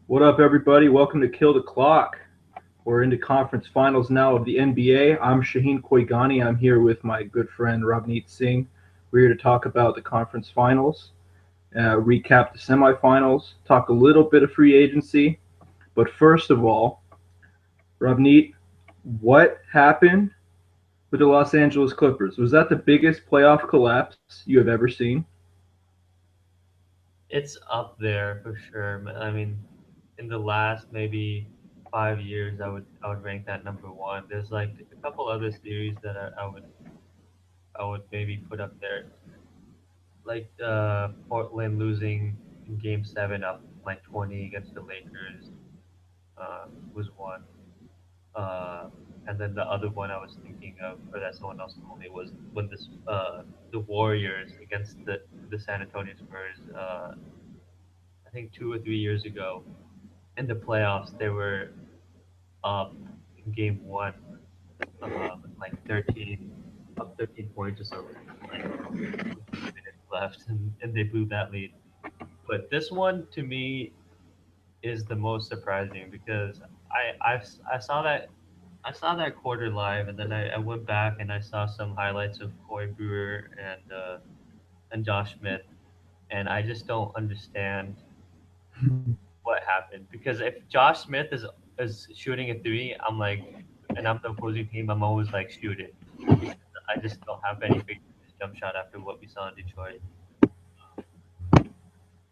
What up, everybody? Welcome to Kill the Clock. We're into conference finals now of the NBA. I'm Shahin Koigani. I'm here with my good friend Rav and Singh. We're here to talk about the conference finals, recap the semifinals, talk a little bit of free agency. But first of all, Ravneet, what happened with the Los Angeles Clippers? Was that the biggest playoff collapse you have ever seen? It's up there for sure. I mean, in the last maybe 5 years, I would rank that number one. There's like a couple other series that I would maybe put up there, like Portland losing in Game Seven up like 20 against the Lakers was one. Uh, and then the other one I was thinking of, or that someone else told me, was when the Warriors against the San Antonio Spurs. I think 2 or 3 years ago in the playoffs, they were up in game one, with like 13 points or so, like with 2 minutes left, and they blew that lead. But this one to me is the most surprising because I saw that quarter live, and then I went back and I saw some highlights of Corey Brewer and Josh Smith, and I just don't understand what happened because if Josh Smith is shooting a three, I'm like, and I'm the opposing team, I'm always like shoot it because I just don't have any faith in his jump shot after what we saw in Detroit.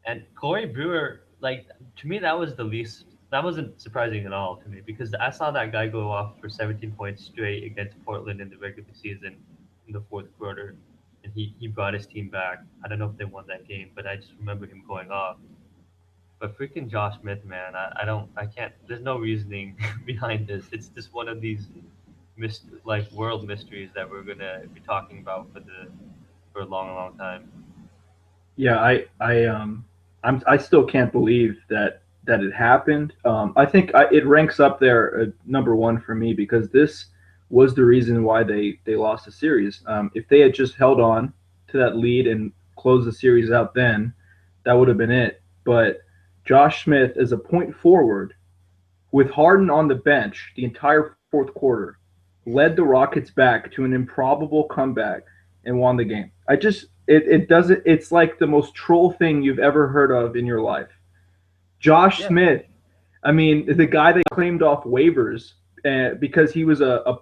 And Corey Brewer, like to me, that was the least. That wasn't surprising at all to me because I saw that guy go off for 17 points straight against Portland in the regular season in the fourth quarter, and he brought his team back. I don't know if they won that game, but I just remember him going off. But freaking Josh Smith, man, I can't. There's no reasoning behind this. It's just one of these like world mysteries that we're gonna be talking about for a long, long time. Yeah, I still can't believe that it happened. I think it ranks up there number one for me because this was the reason why they lost the series. If they had just held on to that lead and closed the series out, then that would have been it. But Josh Smith is a point forward with Harden on the bench the entire fourth quarter, led the Rockets back to an improbable comeback and won the game. It doesn't. It's like the most troll thing you've ever heard of in your life. Josh Yeah, Smith. I mean, the guy they claimed off waivers because he was a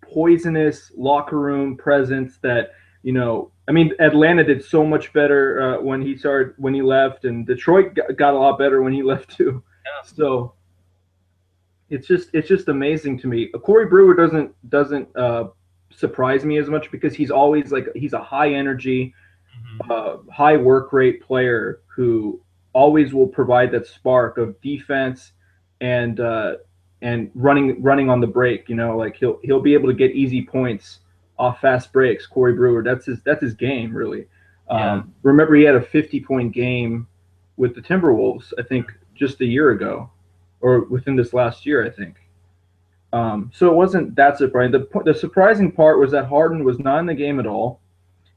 poisonous locker room presence that I mean, Atlanta did so much better when he left, and Detroit got a lot better when he left too. yeah. So it's just amazing to me. Corey Brewer doesn't surprise me as much because he's always like he's a high energy, Hmm. high work rate player who always will provide that spark of defense and running on the break. Like he'll be able to get easy points off fast breaks. Corey Brewer, that's his game really. Yeah. Remember he had a 50-point game with the Timberwolves, I think, just a year ago, or within this last year, I think. So it wasn't that surprising. The surprising part was that Harden was not in the game at all,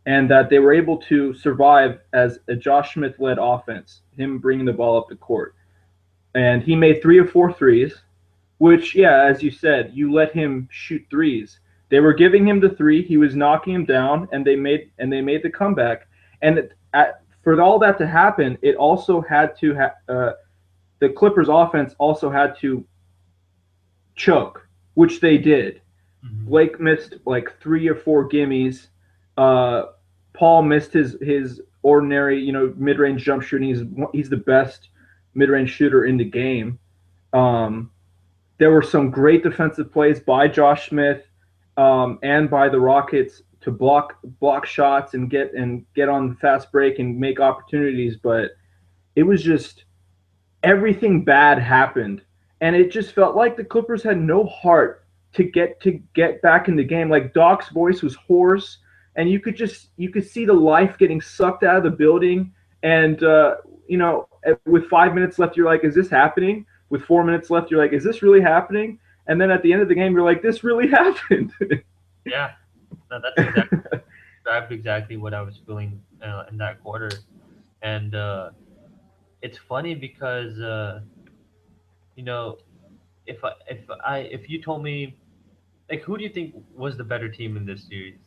and that they were able to survive as a Josh Smith led offense, him bringing the ball up the court. And he made three of four threes, which, yeah, as you said, you let him shoot threes. They were giving him the three, he was knocking him down, and they made the comeback. And for all that to happen, it also had to the Clippers offense also had to choke, which they did. Hmm. Blake missed like three or four gimmies. Uh, Paul missed his ordinary, mid range jump shooting. He's the best mid range shooter in the game. Um, there were some great defensive plays by Josh Smith and by the Rockets to block shots and get on fast break and make opportunities, but it was just everything bad happened, and it just felt like the Clippers had no heart to get back in the game. Like Doc's voice was hoarse, and you could see the life getting sucked out of the building. And with 5 minutes left, you're like, "Is this happening?" With 4 minutes left, you're like, "Is this really happening?" And then at the end of the game, you're like, "This really happened." Yeah. No, that's exactly described exactly what I was feeling in that quarter, and it's funny because you know, if you told me, like, who do you think was the better team in this series?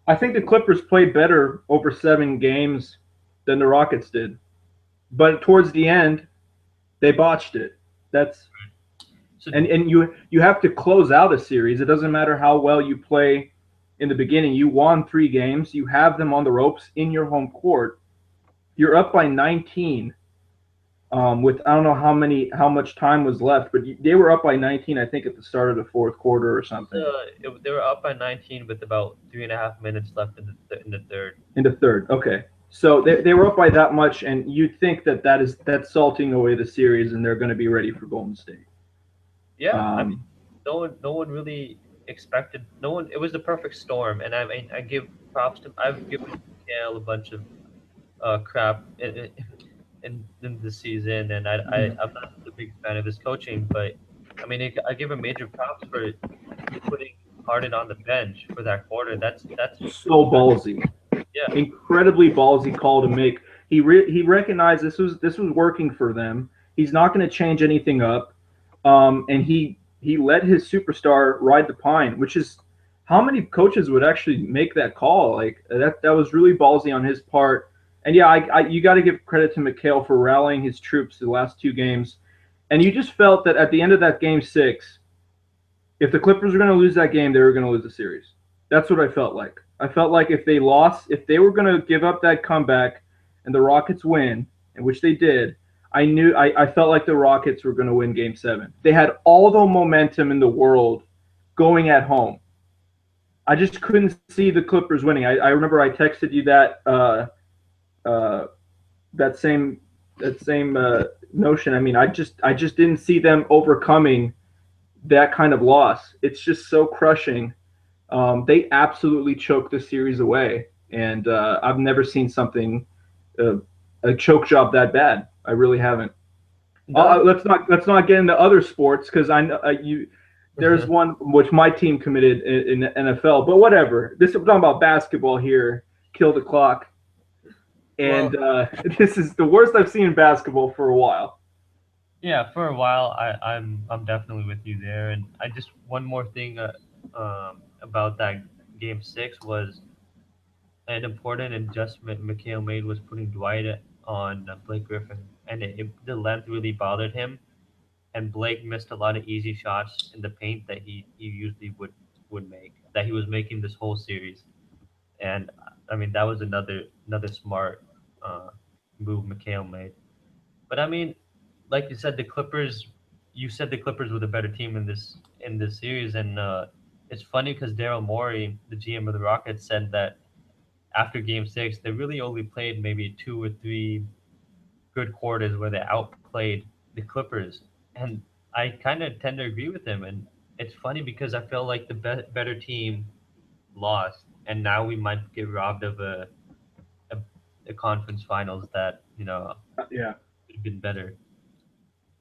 I think the Clippers played better over 7 games than the Rockets did, but towards the end they botched it. That's So and you have to close out a series. It doesn't matter how well you play in the beginning. You won 3 games. You have them on the ropes in your home court. You're up by 19. With I don't know how much time was left, but they were up by 19. I think at the start of the fourth quarter or something. they were up by 19 with about 3.5 minutes left in the third. In the third, okay. So they were up by that much, and you'd think that that's salting away the series, and they're going to be ready for Golden State. Yeah, I mean, Um, no one really expected. No one. It was the perfect storm, and I mean, I give props to. I've given Kale a bunch of crap in the season, and I'm not the biggest fan of his coaching, but I mean, I give him major props for putting Harden on the bench for that quarter. so ballsy, Yeah, incredibly ballsy call to make. He recognized this was working for them. He's not going to change anything up, and he let his superstar ride the pine, which is how many coaches would actually make that call? Like that was really ballsy on his part. And yeah, you got to give credit to McHale for rallying his troops the last 2 games. And you just felt that at the end of that game 6, if the Clippers were going to lose that game, they were going to lose the series. That's what I felt like. I felt like if they lost, if they were going to give up that comeback and the Rockets win, and which they did, I felt like the Rockets were going to win Game 7. They had all the momentum in the world going at home. I just couldn't see the Clippers winning. I remember I texted you uh, that same notion. I mean, I just didn't see them overcoming that kind of loss. It's just so crushing. They absolutely choked the series away, and I've never seen something uh, a choke job that bad. I really haven't. no, Let's not get into other sports because I know you. There's one which my team committed in the NFL, but whatever. This we're talking about basketball here. Kill the clock, well, and this is the worst I've seen in basketball for a while. yeah, for a while, I'm definitely with you there, and I just one more thing about that game 6 was an important adjustment McHale made was putting Dwight on Blake Griffin, and the length really bothered him. And Blake missed a lot of easy shots in the paint that he usually would make, that he was making this whole series. And I mean, that was another smart uh, move McHale made. But I mean, like you said, the Clippers. You said the Clippers were the better team in this series, and it's funny because Daryl Morey, the GM of the Rockets, said that after Game 6, they really only played maybe 2 or 3 good quarters where they outplayed the Clippers, and I kind of tend to agree with him. And it's funny because I feel like the better team lost, and now we might get robbed of a, a conference finals that Yeah, could have been better.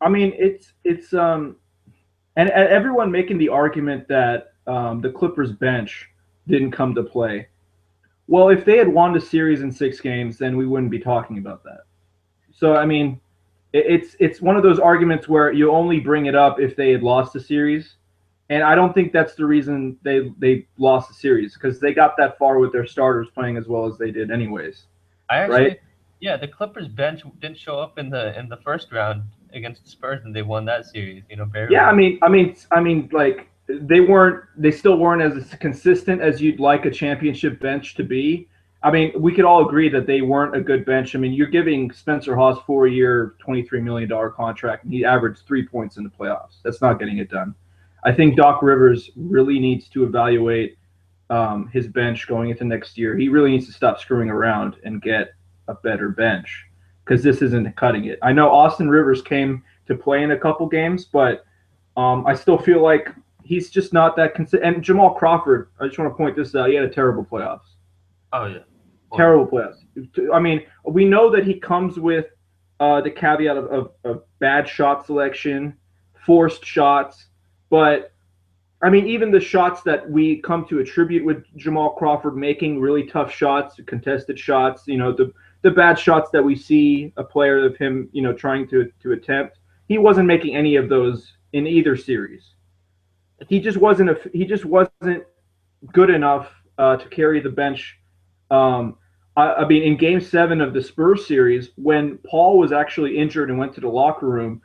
I mean it's and everyone making the argument that the Clippers bench didn't come to play. Well, if they had won the series in 6 games, then we wouldn't be talking about that. So I mean, it's one of those arguments where you only bring it up if they had lost the series, and I don't think that's the reason they lost the series because they got that far with their starters playing as well as they did, anyways, I right? actually, yeah, the Clippers bench didn't show up in the first round against the Spurs, and they won that series, Yeah, barely. like they still weren't as consistent as you'd like a championship bench to be. I mean, we could all agree that they weren't a good bench. I mean, you're giving Spencer Hawes 4 year, $23 million contract, and he averaged 3 points in the playoffs. That's not getting it done. I think Doc Rivers really needs to evaluate his bench going into next year. He really needs to stop screwing around and get a better bench because this isn't cutting it. I know Austin Rivers came to play in a couple games, but I still feel like he's just not that consistent. And Jamal Crawford, I just want to point this out. He had a terrible playoffs. Oh yeah, Terrible horrible. playoffs. I mean, we know that he comes with the caveat of bad shot selection, forced shots, but I mean, even the shots that we come to attribute with Jamal Crawford making really tough shots, contested shots, the bad shots that we see a player of him, trying to attempt. He wasn't making any of those in either series. It's He just wasn't good enough to carry the bench. I mean, in Game 7 of the Spurs series, when Paul was actually injured and went to the locker room,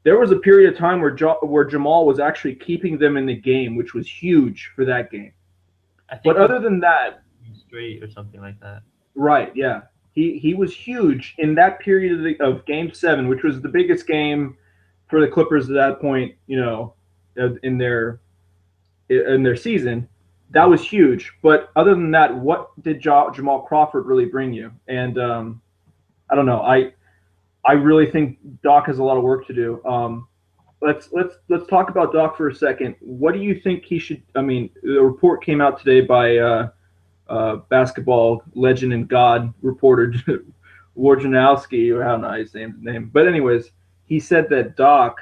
there was a period of time where Jamal was actually keeping them in the game, which was huge for that game. I think But he other than that, straight or something like that. right? Yeah, he was huge in that period of Game 7, which was the biggest game for the Clippers at that point. In their season, that Yeah. was huge. But other than that, what did Jamal Crawford really bring you? And I don't know. I really think Doc has a lot of work to do. Let's talk about Doc for a second. What do you think he should? I mean, the report came out today by basketball legend and god reporter Wojnarowski, or I don't know how you say his name. But anyways, he said that Doc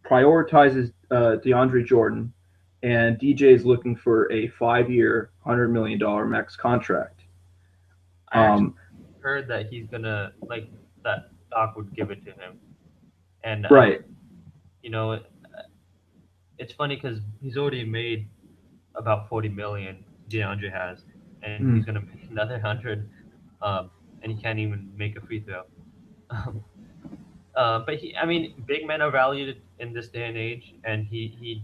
prioritizes DeAndre Jordan, and DJ is looking for a 5-year, $100 million max contract. I actually Um, heard that he's gonna like that Doc would give it to him, and I, right. you know, it's funny because he's already made about 40 million. DeAndre has, and he's Mm. gonna make another 100, and he can't even make a free throw. Um, but I mean, big men are valued in this day and age, and he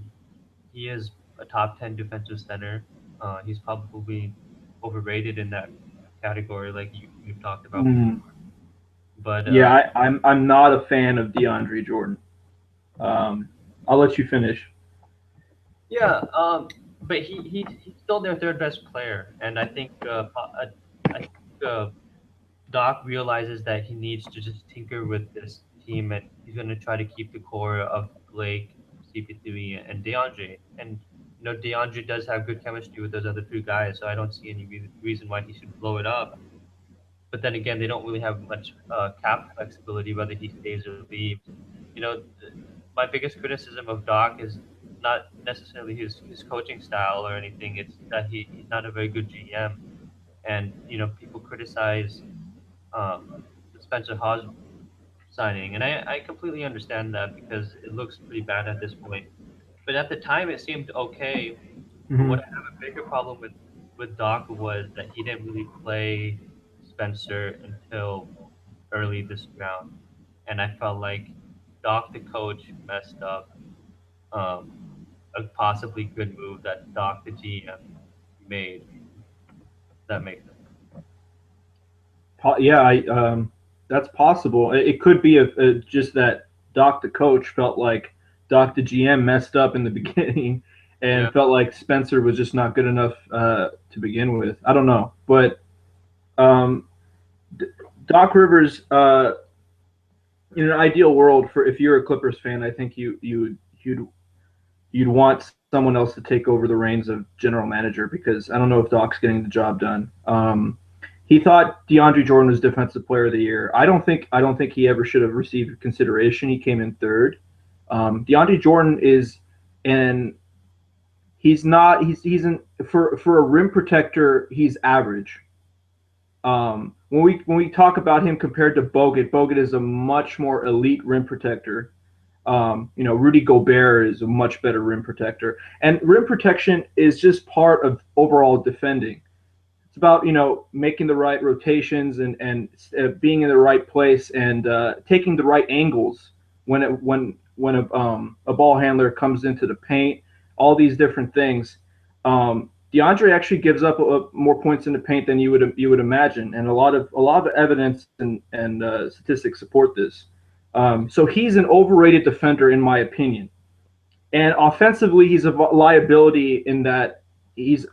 is a top 10 defensive center. He's probably overrated in that category, like you've talked about before. Mm. But Yeah, I'm not a fan of DeAndre Jordan. Um, I'll let you finish. yeah, but he's still their third best player, and I think Doc realizes that he needs to just tinker with this team, and he's going to try to keep the core of Blake, CP3, and DeAndre. And DeAndre does have good chemistry with those other three guys, so I don't see any reason why he should blow it up. But then again, they don't really have much cap flexibility whether he stays or leaves. My biggest criticism of Doc is not necessarily his coaching style or anything. It's that he's not a very good GM, and people criticize um, the Spencer Hawes signing, and I completely understand that because it looks pretty bad at this point. But at the time, it seemed okay. But what Mm-hmm. I have a bigger problem with Doc was that he didn't really play Spencer until early this round, and I felt like Doc the coach messed up a possibly good move that Doc the GM made. That makes sense. Yeah, that's possible. It could be just that Doc the coach felt like Doc the GM messed up in the beginning, Yeah, and felt like Spencer was just not good enough to begin with. I don't know, but um, Doc Rivers, in an ideal world, for if you're a Clippers fan, I think you'd want someone else to take over the reins of general manager, because I don't know if Doc's getting the job done. He thought DeAndre Jordan was Defensive Player of the Year. I don't think he ever should have received consideration. He came in third. DeAndre Jordan is, and he's not. He's in for a rim protector. He's average. When we talk about him compared to Bogut is a much more elite rim protector. Rudy Gobert is a much better rim protector, and rim protection is just part of overall defending. It's about making the right rotations, and being in the right place, and taking the right angles when a ball handler comes into the paint. All these different things. DeAndre actually gives up more points in the paint than you would imagine, and a lot of evidence and statistics support this. So he's an overrated defender in my opinion. And offensively, he's a liability in that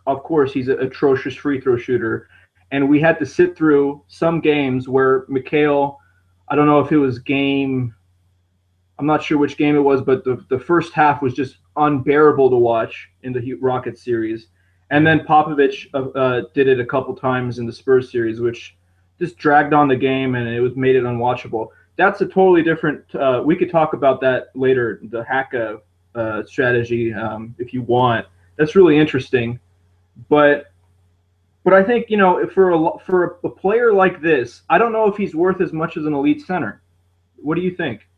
of course, he's an atrocious free throw shooter. And we had to sit through some games where Mikhail, I don't know if it was I'm not sure which game it was, but the first half was just unbearable to watch in the Rockets series. And yeah. then Popovich did it a couple times in the Spurs series, which just dragged on the game, and it was made it unwatchable. That's a totally different. We could talk about that later, the Haka strategy, if you want. That's really interesting. But But I think for a player like this, I don't know if he's worth as much as an elite center. What do you think?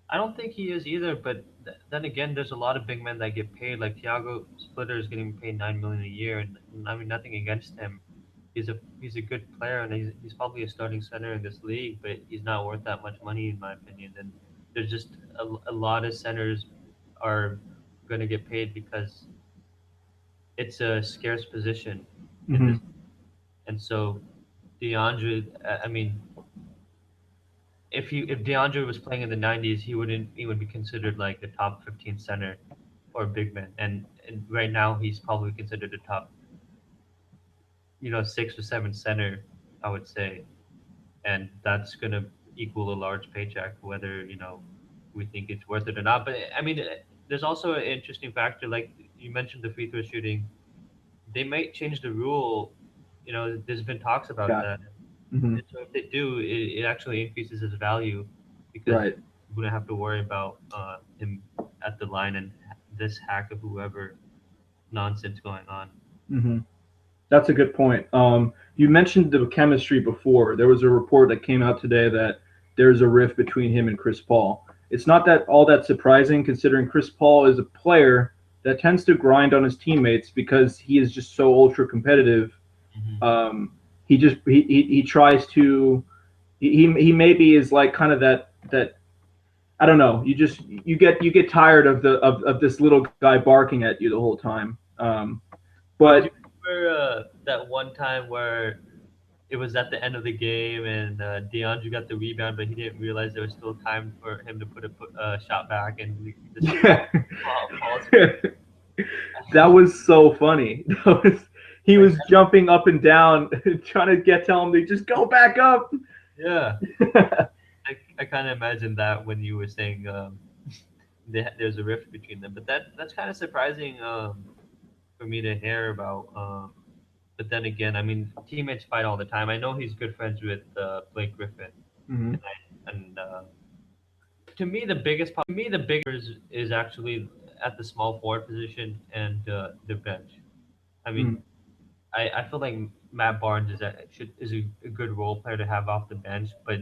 I don't think he is either. But then again, there's a lot of big men that get paid. Like Thiago Splitter is getting paid 9 million a year, and I mean nothing against him. He's a good player, and he's probably a starting center in this league, but he's not worth that much money in my opinion. And there's just a lot of centers are going to get paid because it's a scarce position in Mm-hmm. this. And so DeAndre, I mean, if DeAndre was playing in the '90s, he wouldn't even be considered like a top 15 center or big man. And right now he's probably considered a top 6 or 7 center, I would say, and that's gonna equal a large paycheck, whether we think it's worth it or not. But I mean, there's also an interesting factor, like you mentioned the free throw shooting. They might change the rule. There's been talks about Got that. mm-hmm. And so if they do, it actually increases his value because Right. you wouldn't have to worry about him at the line and this hack of whoever nonsense going on. Mm-hmm. That's a good point. You mentioned the chemistry before. There was a report that came out today that there's a rift between him and Chris Paul. It's not that all that surprising, considering Chris Paul is a player that tends to grind on his teammates because he is just so ultra competitive. Hmm. He tries to he maybe is like kind of that I don't know. You get tired of this little guy barking at you the whole time. Did you But remember that one time where it was at the end of the game and DeAndre got the rebound, but he didn't realize there was still time for him to put a shot back, and this yeah, Paul's that was so funny. He like, was jumping up and down, trying to tell him to just go back up. yeah. I kind of imagine that when you were saying there's a rift between them, but that's kind of surprising for me to hear about. But then again, I mean, teammates fight all the time. I know he's good friends with Blake Griffin, Hmm. and to me, the biggest is actually at the small forward position and the bench. I mean, Hmm. I feel like Matt Barnes is a good role player to have off the bench, but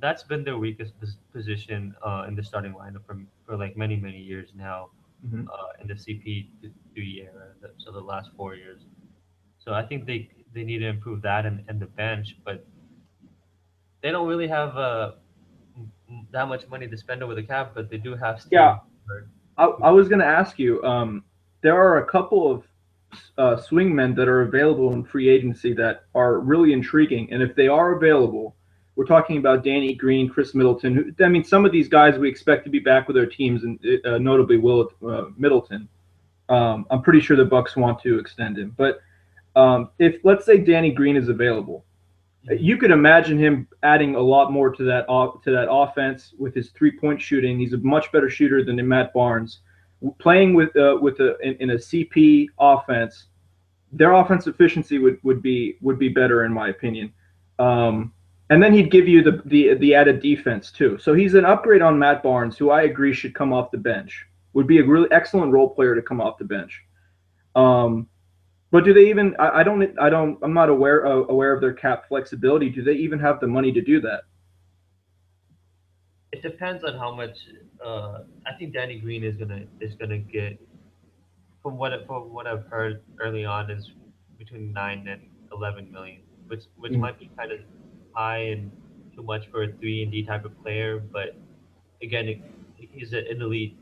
that's been their weakest position in the starting lineup for like many years now Hmm. in the CP3 era, so the last 4 years. So I think they need to improve that and the bench, but they don't really have that much money to spend over the cap, but they do have Yeah, Steven Gerrard. I was going to ask you. There are a couple of swingmen that are available in free agency that are really intriguing, and if they are available, we're talking about Danny Green, Chris Middleton. I mean, some of these guys we expect to be back with their teams, and notably Will Middleton. I'm pretty sure the Bucks want to extend him, but if let's say Danny Green is available, Mhm. you could imagine him adding a lot more to that offense with his 3-point shooting. He's a much better shooter than Matt Barnes. Playing in a CP offense, their offensive efficiency would be better in my opinion. Um, and then he'd give you the added defense too. So he's an upgrade on Matt Barnes, who I agree should come off the bench. Would be a really excellent role player to come off the bench. Um, but do they even? I don't. I'm not aware of their cap flexibility. Do they even have the money to do that? It depends on how much. I think Danny Green is gonna get from what I've heard early on is between 9 and 11 million, which Mm-hmm. might be kind of high and too much for a 3 and D type of player. But again, he's an elite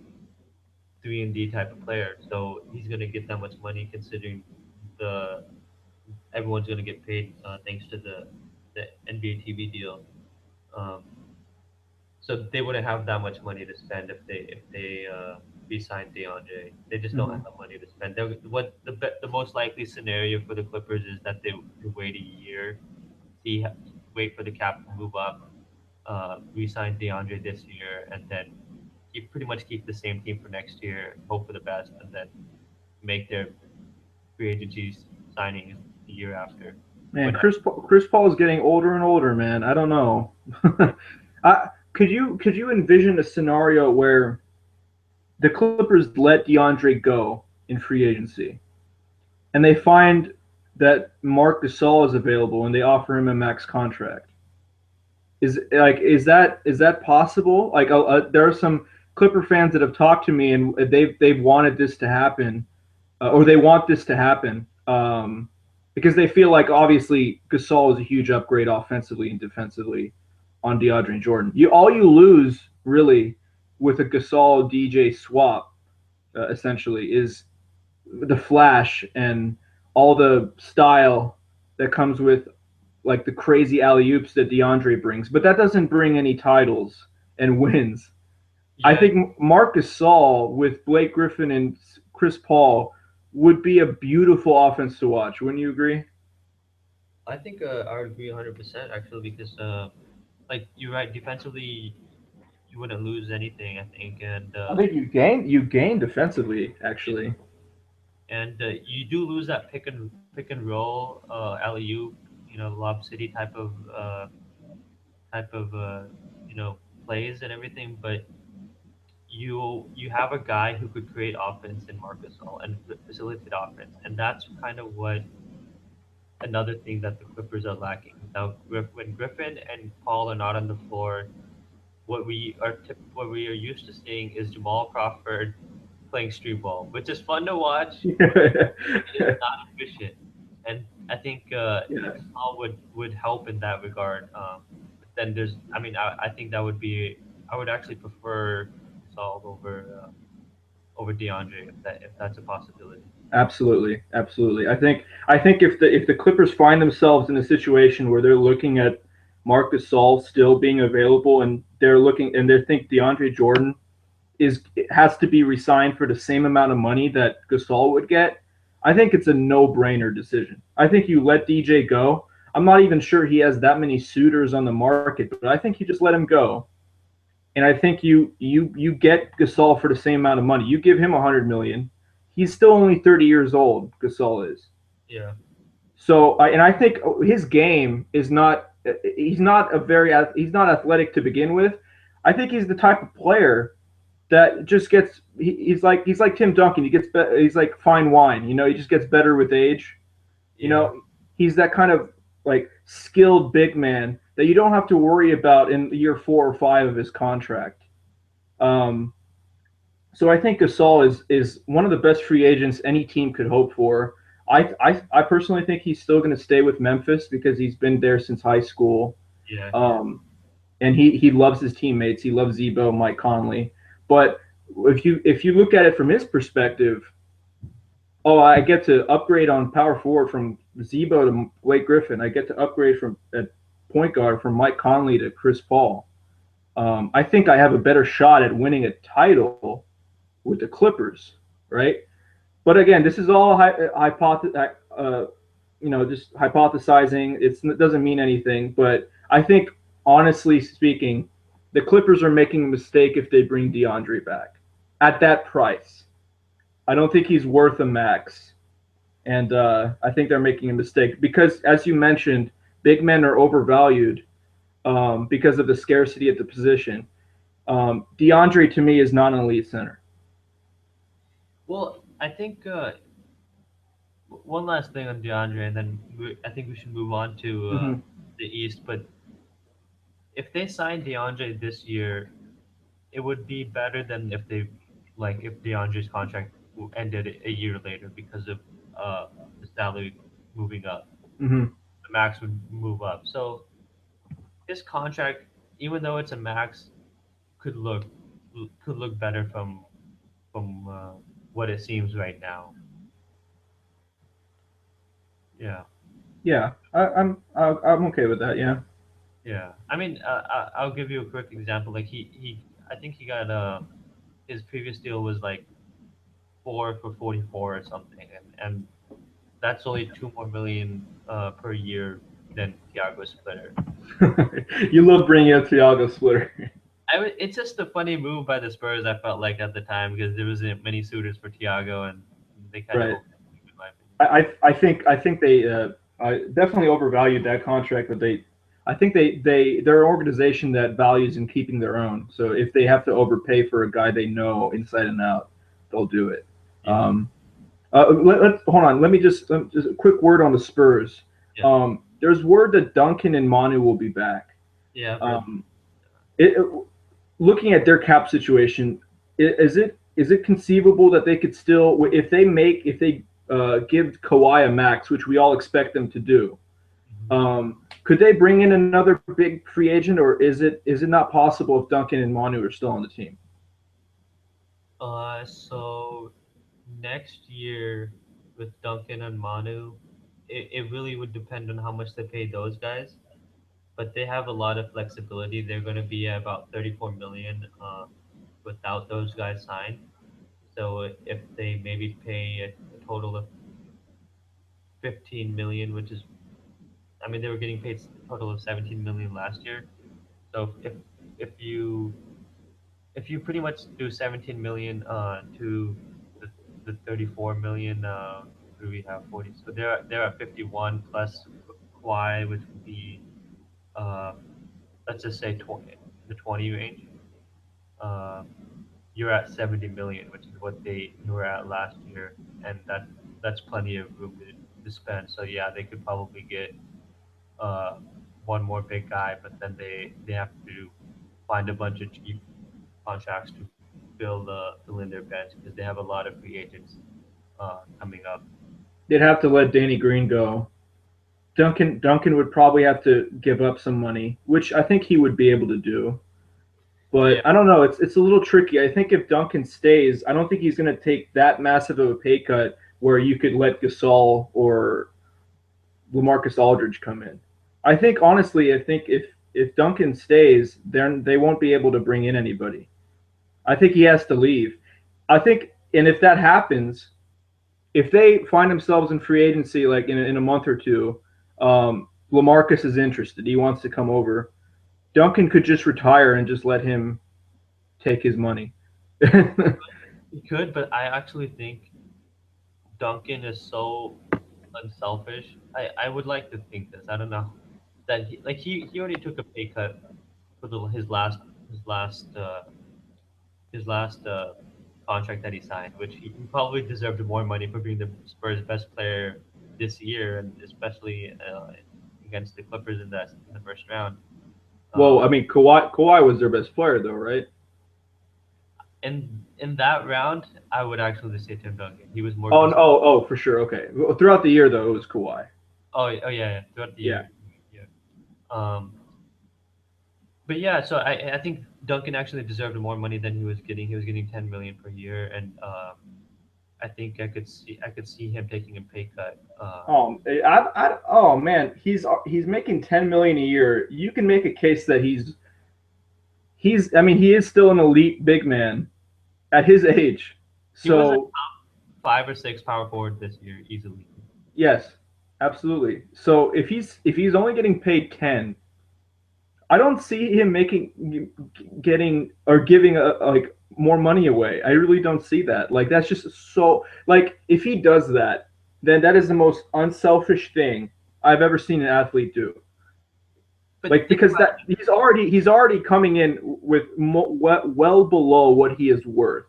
3 and D type of player, so he's gonna get that much money considering the everyone's gonna get paid thanks to the NBA TV deal. Um, so they wouldn't have that much money to spend if they re-signed DeAndre. They just don't Mm-hmm. have the money to spend. What the most likely scenario for the Clippers is that they wait a year, see wait for the cap to move up, re-sign DeAndre this year, and then pretty much keep the same team for next year, hope for the best, and then make their free agency signings the year after. Man, When Chris Paul is getting older and older, man. I don't know. Could you envision a scenario where the Clippers let DeAndre go in free agency, and that Marc Gasol is available and they offer him a max contract. Is that possible? Like there are some Clipper fans that have talked to me and they've wanted this to happen, or they want this to happen, because they feel like obviously Gasol is a huge upgrade offensively and defensively on DeAndre Jordan. You lose really with a Gasol DJ swap, essentially, is the flash and all the style that comes with like the crazy alley oops that DeAndre brings, but that doesn't bring any titles and wins. I Yeah, think Marc Gasol with Blake Griffin and Chris Paul would be a beautiful offense to watch. Wouldn't you agree? I think I would agree 100% actually because like you're right, defensively you wouldn't lose anything, I think, and I think you gain defensively actually. you do lose that pick and roll, alley oop, lob city type of plays and everything, but you have a guy who could create offense in Marcus All and facilitate offense, and that's kind of what another thing that the Clippers are lacking. Without when Griffin and Paul are not on the floor, what we are used to seeing is Jamal Crawford playing street ball, which is fun to watch, but it is not efficient. And I think Yeah, Gasol would help in that regard. But then I think that would be, I would actually prefer Gasol over DeAndre if that's a possibility. absolutely, absolutely. I think if the Clippers find themselves in a situation where they're looking at Marc Gasol still being available and they're looking and they think DeAndre Jordan is has to be resigned for the same amount of money that Gasol would get, I think it's a no-brainer decision. I think you let DJ go. I'm not even sure he has that many suitors on the market, but I think you just let him go. And I think you get Gasol for the same amount of money. You give him 100 million. He's still only 30 years old. Gasol is. Yeah, So, and I think his game is not. He's not athletic to begin with. I think he's the type of player that just gets he's like Tim Duncan. He's like fine wine. He just gets better with age. You yeah, know, he's that kind of like skilled big man that you don't have to worry about in year 4 or 5 of his contract. Um, so I think Gasol is one of the best free agents any team could hope for. I personally think he's still going to stay with Memphis because he's been there since high school. yeah, he is. Um, and he loves his teammates. He loves Zebo, Mike Conley. But if you look at it from his perspective, oh, I get to upgrade on power forward from Zebo to Blake Griffin. I get to upgrade from at point guard from Mike Conley to Chris Paul. I think I have a better shot at winning a title with the Clippers, right? But again, this is all just hypothesizing. It doesn't mean anything. But I think, honestly speaking, the Clippers are making a mistake if they bring DeAndre back at that price. I don't think he's worth a max, and I think they're making a mistake because, as you mentioned, big men are overvalued because of the scarcity at the position. DeAndre to me is not an elite center. Well, I think one last thing on DeAndre, and then I think we should move on to Mm-hmm. the East. But if they sign DeAndre this year, it would be better than if DeAndre's contract ended a year later because of the salary moving up. Mm-hmm. The max would move up. So his contract, even though it's a max, could look could look better from what it seems right now. Yeah, Yeah, I'm okay with that. Yeah. yeah. I mean, I'll give you a quick example. Like I think he got his previous deal was like 4 for 44 or something, and that's only 2 more million per year than Thiago Splitter. You love bringing up Thiago Splitter. It's just a funny move by the Spurs. I felt like at the time because there wasn't many suitors for Thiago, and they kind of Right. overpaid, in my opinion. I think they definitely overvalued that contract, but I think they're an organization that values in keeping their own. So if they have to overpay for a guy they know inside and out, they'll do it. Yeah, Um, Hold on. Let me just a quick word on the Spurs. Yeah, There's word that Duncan and Manu will be back. yeah, I've read. Um, it, looking at their cap situation, is it conceivable that they could still, if they give Kawhi a max, which we all expect them to do, Mhm. could they bring in another big free agent, or is it not possible if Duncan and Manu are still on the team? So next year with Duncan and Manu, it really would depend on how much they pay those guys. But they have a lot of flexibility. They're going to be at about 34 million without those guys signed. So if they maybe pay a total of 15 million, which is, I mean, they were getting paid a total of 17 million last year. So if you if you pretty much do 17 million to the, the 34 million, who do we have 40? So they're at 51 plus Kawhi, which would be uh, let's just say 20, the 20 range. Uh, you're at 70 million, which is what they were at last year, and that's plenty of room to spend. So yeah, they could probably get uh, one more big guy, but then they have to find a bunch of cheap contracts to fill in their bench because they have a lot of free agents coming up. They'd have to let Danny Green go. Duncan would probably have to give up some money, which I think he would be able to do. But Yeah, I don't know. It's a little tricky. I think if Duncan stays, I don't think he's going to take that massive of a pay cut where you could let Gasol or LaMarcus Aldridge come in. I think if Duncan stays, then they won't be able to bring in anybody. I think he has to leave. And if that happens, if they find themselves in free agency like in a month or two, LaMarcus is interested. He wants to come over. Duncan could just retire and just let him take his money. he could, but I actually think Duncan is so unselfish. I would like to think this. I don't know that he already took a pay cut for his last his last contract that he signed, which he probably deserved more money for being the Spurs' best player this year, and especially against the Clippers in the first round. Well, Um, I mean, Kawhi was their best player, though, right? in that round, I would actually say Tim Duncan. He was more Oh, no, consistent. for sure. Okay. Well, throughout the year, though, it was Kawhi. Oh yeah, yeah, throughout the Yeah. year. Yeah. Um, but yeah, so I think Duncan actually deserved more money than he was getting. He was getting 10 million per year, and I think I could see him taking a pay cut. Oh man, he's making 10 million a year. You can make a case that he's. I mean, he is still an elite big man at his age. He was a So five or six power forward this year easily. yes, absolutely. So if he's only getting paid 10, I don't see him getting or giving like more money away. I really don't see that. Like that's just so like if he does that, then that is the most unselfish thing I've ever seen an athlete do. But Like think because about that he's already coming in with well below what he is worth.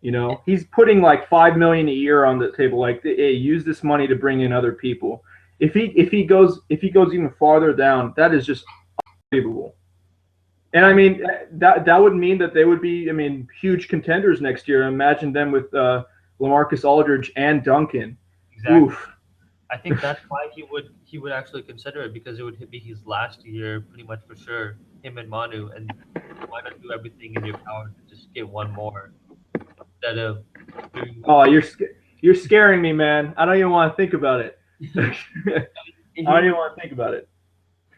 it. He's putting like 5 million a year on the table. Like, hey, use this money to bring in other people. If he goes even farther down, that is just unbelievable. And I I mean that would mean that they would be, I mean, huge contenders next year. Imagine them with LaMarcus Aldridge and Duncan. exactly. Oof. I think that's why he would actually consider it because it would be his last year, pretty much for sure. Him and Manu, and why not do everything in your power to just get one more instead of doing what Oh, you're scaring me, man. I don't even want to think about it. I don't he even want to think about it.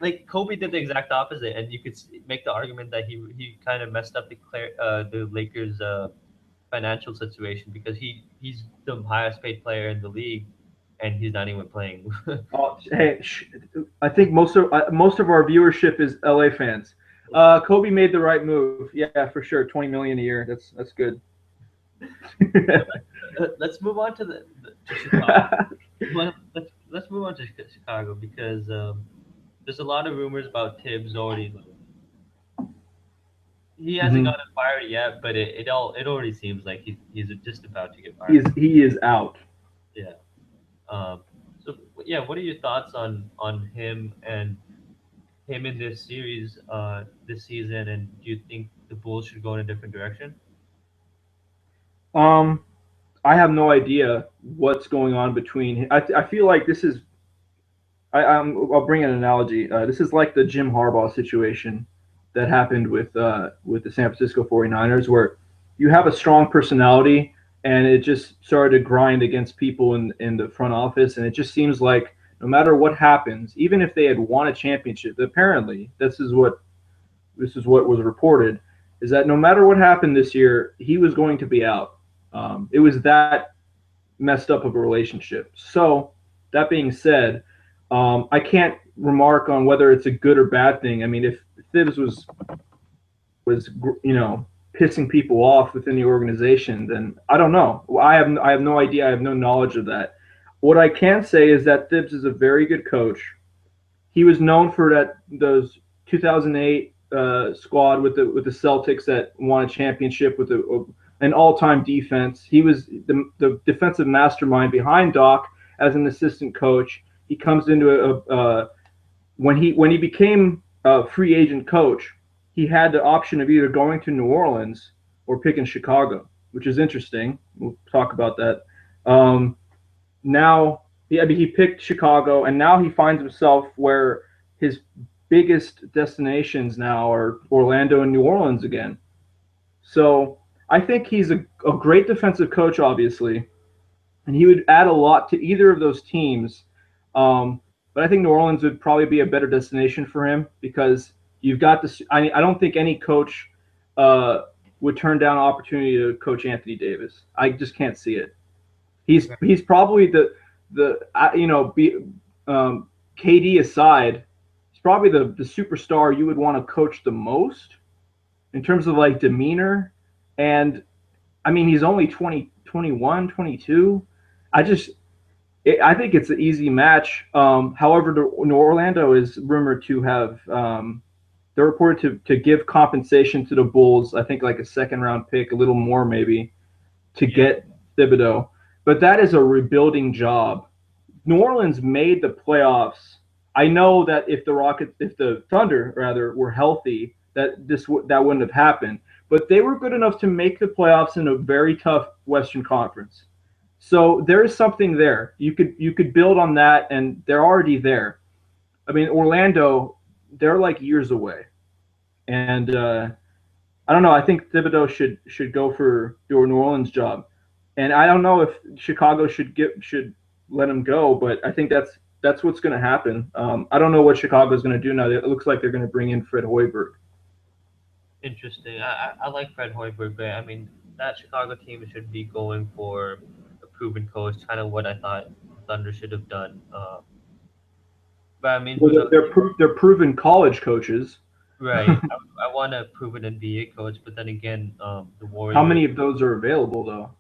like Kobe did the exact opposite, and you could make the argument that he kind of messed up the Lakers' financial situation because he's the highest paid player in the league, and he's not even playing. Oh, hey, I think most of our viewership is LA fans. Kobe made the right move. Yeah, for sure. 20 million a year. That's good. Let's move on to Chicago. Well, let's move on to Chicago because there's a lot of rumors about Tibbs already he hasn't Hmm. gotten fired yet, but it already seems like he's just about to get fired. He is out. Yeah. Um. So yeah, what are your thoughts on him and him in this series this season? And do you think the Bulls should go in a different direction? Um, I have no idea what's going on between. I feel like this is. I'll bring an analogy. This is like the Jim Harbaugh situation that happened with the San Francisco 49ers, where you have a strong personality and it just started to grind against people in the front office, and it just seems like no matter what happens, even if they had won a championship, apparently this is what was reported, is that no matter what happened this year, he was going to be out. It was that messed up of a relationship. So that being said, I can't remark on whether it's a good or bad thing. I mean, if Thibs was pissing people off within the organization, then I don't know. I have no idea. I have no knowledge of that. What I can say is that Thibs is a very good coach. He was known for those 2008 squad with the Celtics that won a championship with an all-time defense. He was the defensive mastermind behind Doc as an assistant coach. He comes into when he became a free agent coach, he had the option of either going to New Orleans or picking Chicago, which is interesting. We'll talk about that. Um, now, yeah, I mean, he picked Chicago, and now he finds himself where his biggest destinations now are Orlando and New Orleans again. So I think he's a great defensive coach, obviously, and he would add a lot to either of those teams. But I think New Orleans would probably be a better destination for him because you've got this. I don't think any coach uh, would turn down an opportunity to coach Anthony Davis. I just can't see it. He's probably the be KD aside, he's probably the superstar you would want to coach the most in terms of like demeanor. And I mean, he's only 20, 21, 22. I just I think it's an easy match. However, New Orlando is rumored to have they're reported to give compensation to the Bulls. I think like a second round pick, a little more maybe, to Yeah. get Thibodeau. But that is a rebuilding job. New Orleans made the playoffs. I know that if the Thunder rather were healthy, that wouldn't have happened. But they were good enough to make the playoffs in a very tough Western Conference. So there is something there. You could build on that, and they're already there. I mean, Orlando, they're like years away, and I don't know. I think Thibodeau should go for your New Orleans job, and I don't know if Chicago should let him go, but I think that's what's going to happen. I don't know what Chicago's going to do now. It looks like they're going to bring in Fred Hoiberg. Interesting. I like Fred Hoiberg, but I mean that Chicago team should be going for a proven coach, kind of what I thought the Thunder should have done. But I mean, Well, who knows? they're proven college coaches. Right. I want a proven NBA coach, but then again, the How Warriors. many of those are available though?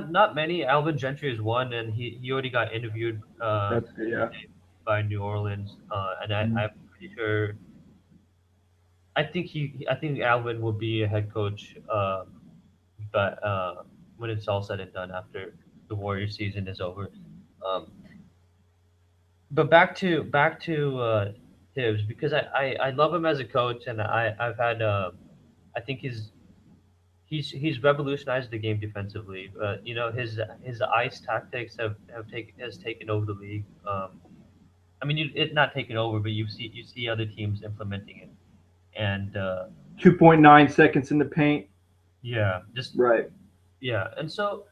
Not many. Alvin Gentry is one, and he already got interviewed That's yeah. by New Orleans. And I'm pretty sure. I think Alvin will be a head coach. But when it's all said and done after the Warriors season is over. Um, but back to Tibbs because I love him as a coach, and I've had I think he's revolutionized the game defensively. You know his ice tactics has taken over the league. I mean it not taken over, but you see other teams implementing it, and 2.9 seconds in the paint. yeah, just Right. yeah, and so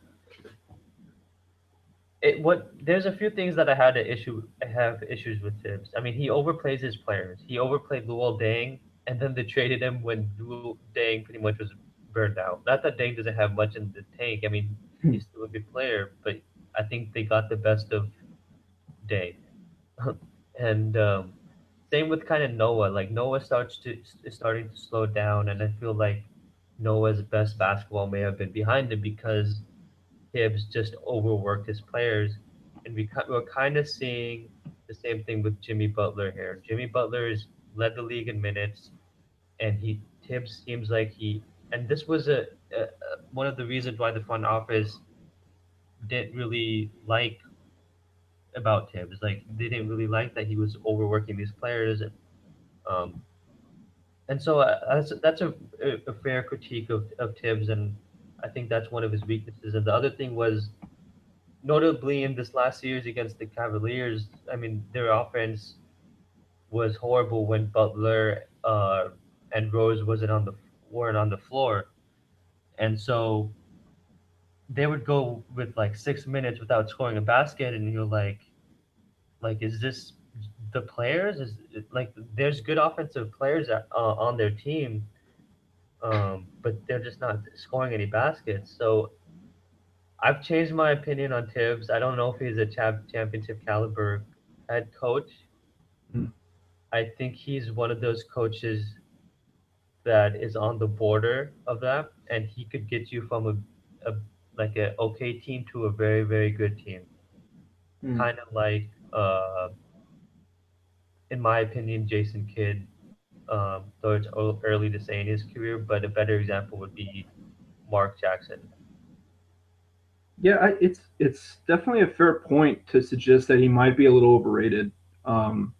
what there's a few things that I have issues with Tibbs. I mean, he overplays his players. He overplayed Luol Deng, and then they traded him when Luol Deng pretty much was burned out. Not that Deng doesn't have much in the tank. I mean, he's still a good player, but I think they got the best of Deng. And same with kind of Noah. Like Noah is starting to slow down, and I feel like Noah's best basketball may have been behind him because Tibbs just overworked his players, and we're kind of seeing the same thing with Jimmy Butler here. Jimmy Butler has led the league in minutes, and he Tibbs seems like and this was one of the reasons why the front office didn't really like about Tibbs. Like they didn't really like that he was overworking these players, um, and so that's a fair critique of Tibbs, and I think that's one of his weaknesses. And the other thing was notably in this last series against the Cavaliers. I mean, their offense was horrible when Butler and Rose wasn't on the weren't on the floor, and so they would go with like 6 minutes without scoring a basket, and you're like, is this the players? Is it, like there's good offensive players on their team, but they're just not scoring any baskets. So I've changed my opinion on Tibbs. I don't know if he's a championship caliber head coach. Mm. I think he's one of those coaches that is on the border of that, and he could get you from a like a okay team to a very very good team. Mm. Kind of like, in my opinion, Jason Kidd. Though it's early to say in his career, but a better example would be Mark Jackson. Yeah, it's definitely a fair point to suggest that he might be a little overrated. Um,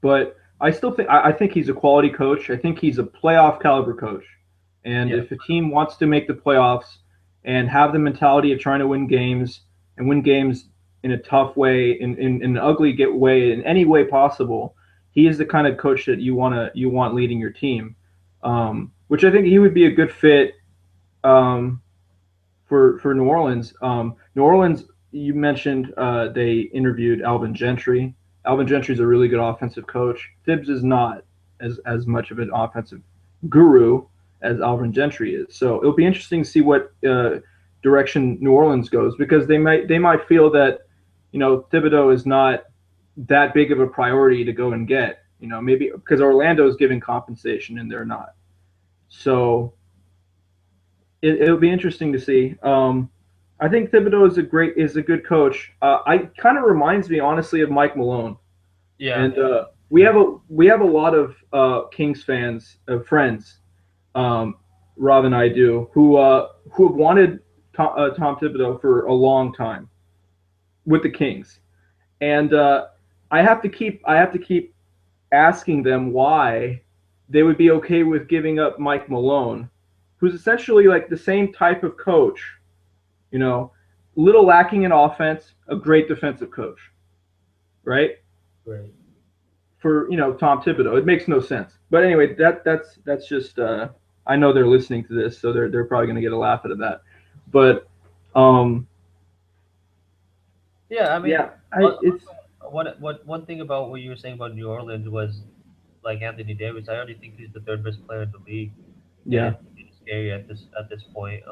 but I still think I think he's a quality coach. I think he's a playoff caliber coach. And Yeah, if a team wants to make the playoffs and have the mentality of trying to win games and win games in a tough way, in an ugly get way, in any way possible, he is the kind of coach that you want leading your team. Which I think he would be a good fit um, for New Orleans. New Orleans, you mentioned they interviewed Alvin Gentry. Alvin Gentry is a really good offensive coach. Thibs is not as much of an offensive guru as Alvin Gentry is. So it'll be interesting to see what direction New Orleans goes because they might feel that Thibodeau is not that big of a priority to go and get. Maybe because Orlando is giving compensation and they're not. So it'll be interesting to see. I think Thibodeau is a good coach. I kind of reminds me honestly of Mike Malone, yeah, and we have a lot of Kings fans, friends. Rob and I do who have wanted Tom Thibodeau for a long time with the Kings, and I have to keep asking them why they would be okay with giving up Mike Malone, who's essentially like the same type of coach, you know, little lacking in offense, a great defensive coach, right? right. For Tom Thibodeau, it makes no sense. But anyway, that's just I know they're listening to this, so they're probably going to get a laugh out of that. But um, Yeah, I mean, yeah, I also, it's what one thing about what you were saying about New Orleans was like Anthony Davis. I already think he's the third best player in the league, and yeah, it's scary at this point.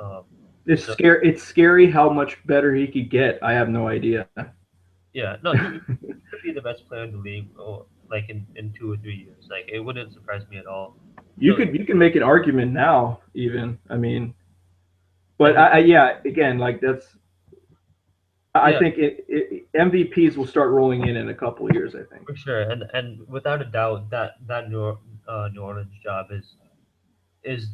it's So scary. It's scary how much better he could get. I have no idea. yeah, no, he could be the best player in the league, or like in 2 or 3 years. Like it wouldn't surprise me at all. you So could you can make an argument now, even. I mean, but and the yeah, again, like that's I yeah, think MVPs will start rolling in a couple of years. I think. for sure, and without a doubt, that New Orleans job is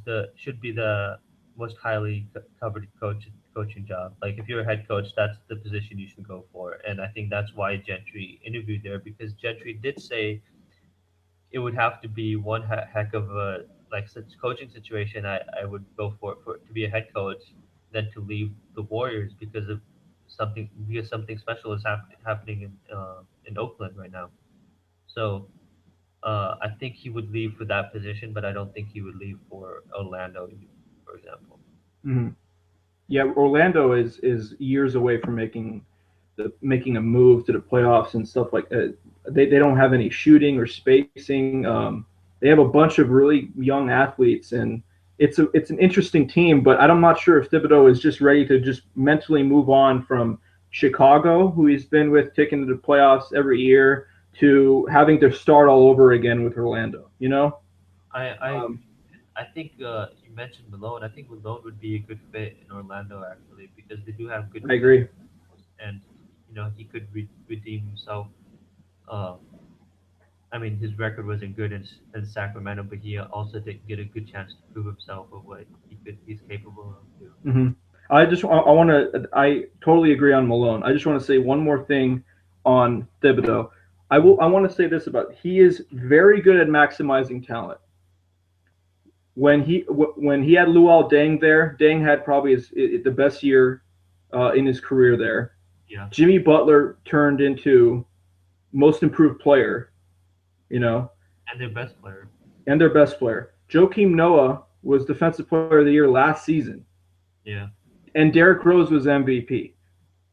the should be the most highly covered coaching job. Like if you're a head coach, that's the position you should go for, and I think that's why Gentry interviewed there because Gentry did say it would have to be one heck of a like such coaching situation. I would go for to be a head coach than to leave the Warriors because something special is happening in Oakland right now. So I think he would leave for that position, but I don't think he would leave for Orlando, for example. Mhm. Yeah, Orlando is years away from making a move to the playoffs and stuff like that. They don't have any shooting or spacing. They have a bunch of really young athletes, and it's an interesting team. But I'm not sure if Thibodeau is just ready to just mentally move on from Chicago, who he's been with, taking to the playoffs every year, to having to start all over again with Orlando. I Um, agree. I think you mentioned Malone. I think Malone would be a good fit in Orlando actually because they do have good I defensive agree. players, and he could redeem himself. Um, I mean, his record wasn't good in Sacramento, but he also did get a good chance to prove himself of what he's capable of too. Mm-hmm. I want to I totally agree on Malone. I just want to say one more thing on Thibodeau. I want to say this about he is very good at maximizing talent. When he had Luol Deng there, Deng had probably the best year in his career there. Yeah, Jimmy Butler turned into most improved player, you know, and their best player. and their best player. Joakim Noah was defensive player of the year last season, Yeah, and Derrick Rose was MVP.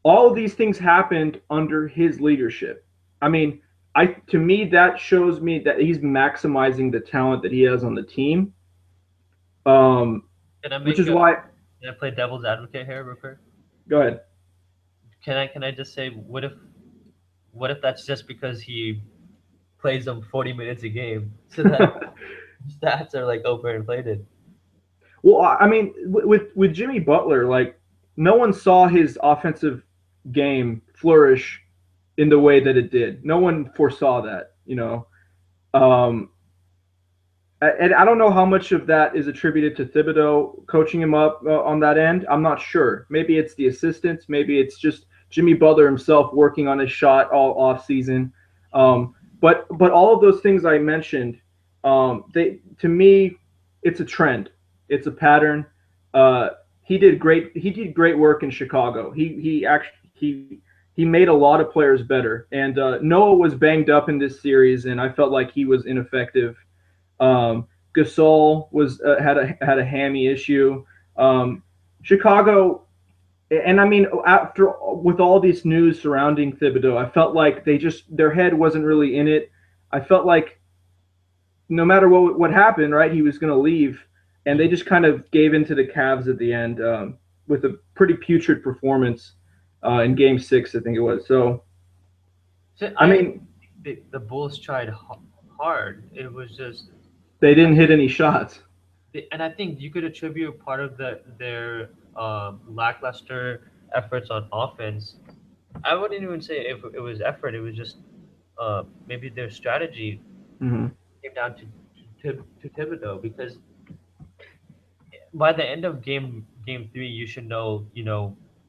All of these things happened under his leadership. I mean, I to me that shows me that he's maximizing the talent that he has on the team, um, can I which make is a why. can I play devil's advocate here real quick? Go ahead. Can I just say what if that's just because he plays them 40 minutes a game, so that stats are like overinflated. Well, I mean, with Jimmy Butler, like no one saw his offensive game flourish in the way that it did. No one foresaw that, you know. Um, and I don't know how much of that is attributed to Thibodeau coaching him up on that end. I'm not sure. Maybe it's the assistants. Maybe it's just Jimmy Butler himself working on his shot all off season. But all of those things I mentioned, they to me, it's a trend. It's a pattern. Uh, he did great. He did great work in Chicago. He made a lot of players better. And Noah was banged up in this series, and I felt like he was ineffective. Gasol was had a hammy issue. Um, Chicago, and I mean, after with all this news surrounding Thibodeau, I felt like they just their head wasn't really in it. I felt like no matter what happened, right, he was going to leave, and they Mm. just kind of gave into the Cavs at the end with a pretty putrid performance in Game 6, I think it was. So, So I I don't mean, think the Bulls tried hard. It was just, they I didn't hit think, any shots. and I think you could attribute part of their lackluster efforts on offense. I wouldn't even say if it was effort. It was just maybe their strategy Mm-hmm. came down to Thibodeau, because by the end of game three, you should know,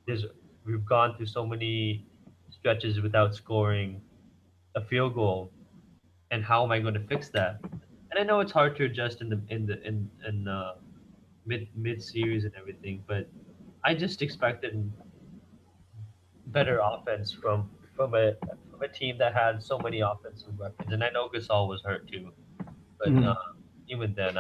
there's we've gone through so many stretches without scoring a field goal, and how am I going to fix that? And I know it's hard to adjust in mid series and everything, but I just expected better offense from a team that had so many offensive weapons. And I know Gasol was hurt too, but Mm-hmm. even then,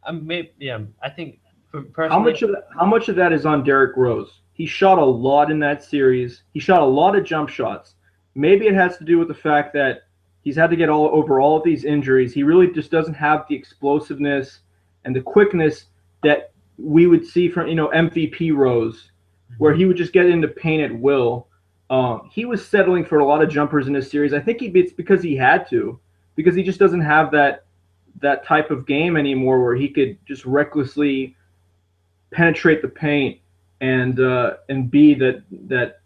I think for personally, How much of that is on Derrick Rose? He shot a lot in that series. He shot a lot of jump shots. Maybe it has to do with the fact that he's had to get all over all of these injuries. He really just doesn't have the explosiveness and the quickness that we would see from MVP Rose, where Mhm. he would just get into paint at will. He was settling for a lot of jumpers in this series. I think it's because he had to, because he just doesn't have that type of game anymore where he could just recklessly penetrate the paint and be that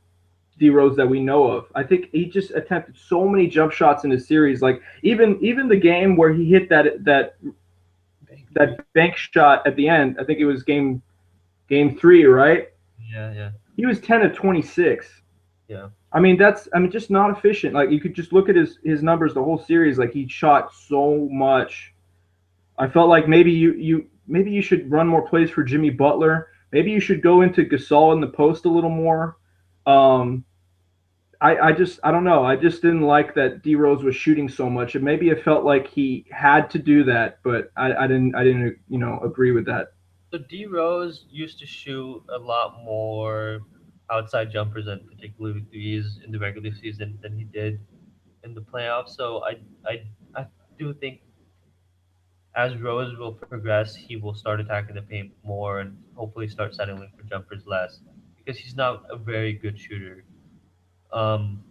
D Rose that we know of. I think he just attempted so many jump shots in his series. Like even the game where he hit Big three. that bank shot at the end. I think it was game 3, right? Yeah, yeah, He was 10 of 26. yeah. I mean just not efficient. Like you could just look at his numbers the whole series. Like he shot so much. I felt like maybe you should run more plays for Jimmy Butler. Maybe you should go into Gasol in the post a little more. Um, I don't know. I just didn't like that D Rose was shooting so much. And maybe it felt like he had to do that, but I didn't agree with that. So D Rose used to shoot a lot more outside jumpers and particularly threes in the regular season than he did in the playoffs. So I do think as Rose will progress, he will start attacking the paint more and hopefully start settling for jumpers less, because he's not a very good shooter. Um,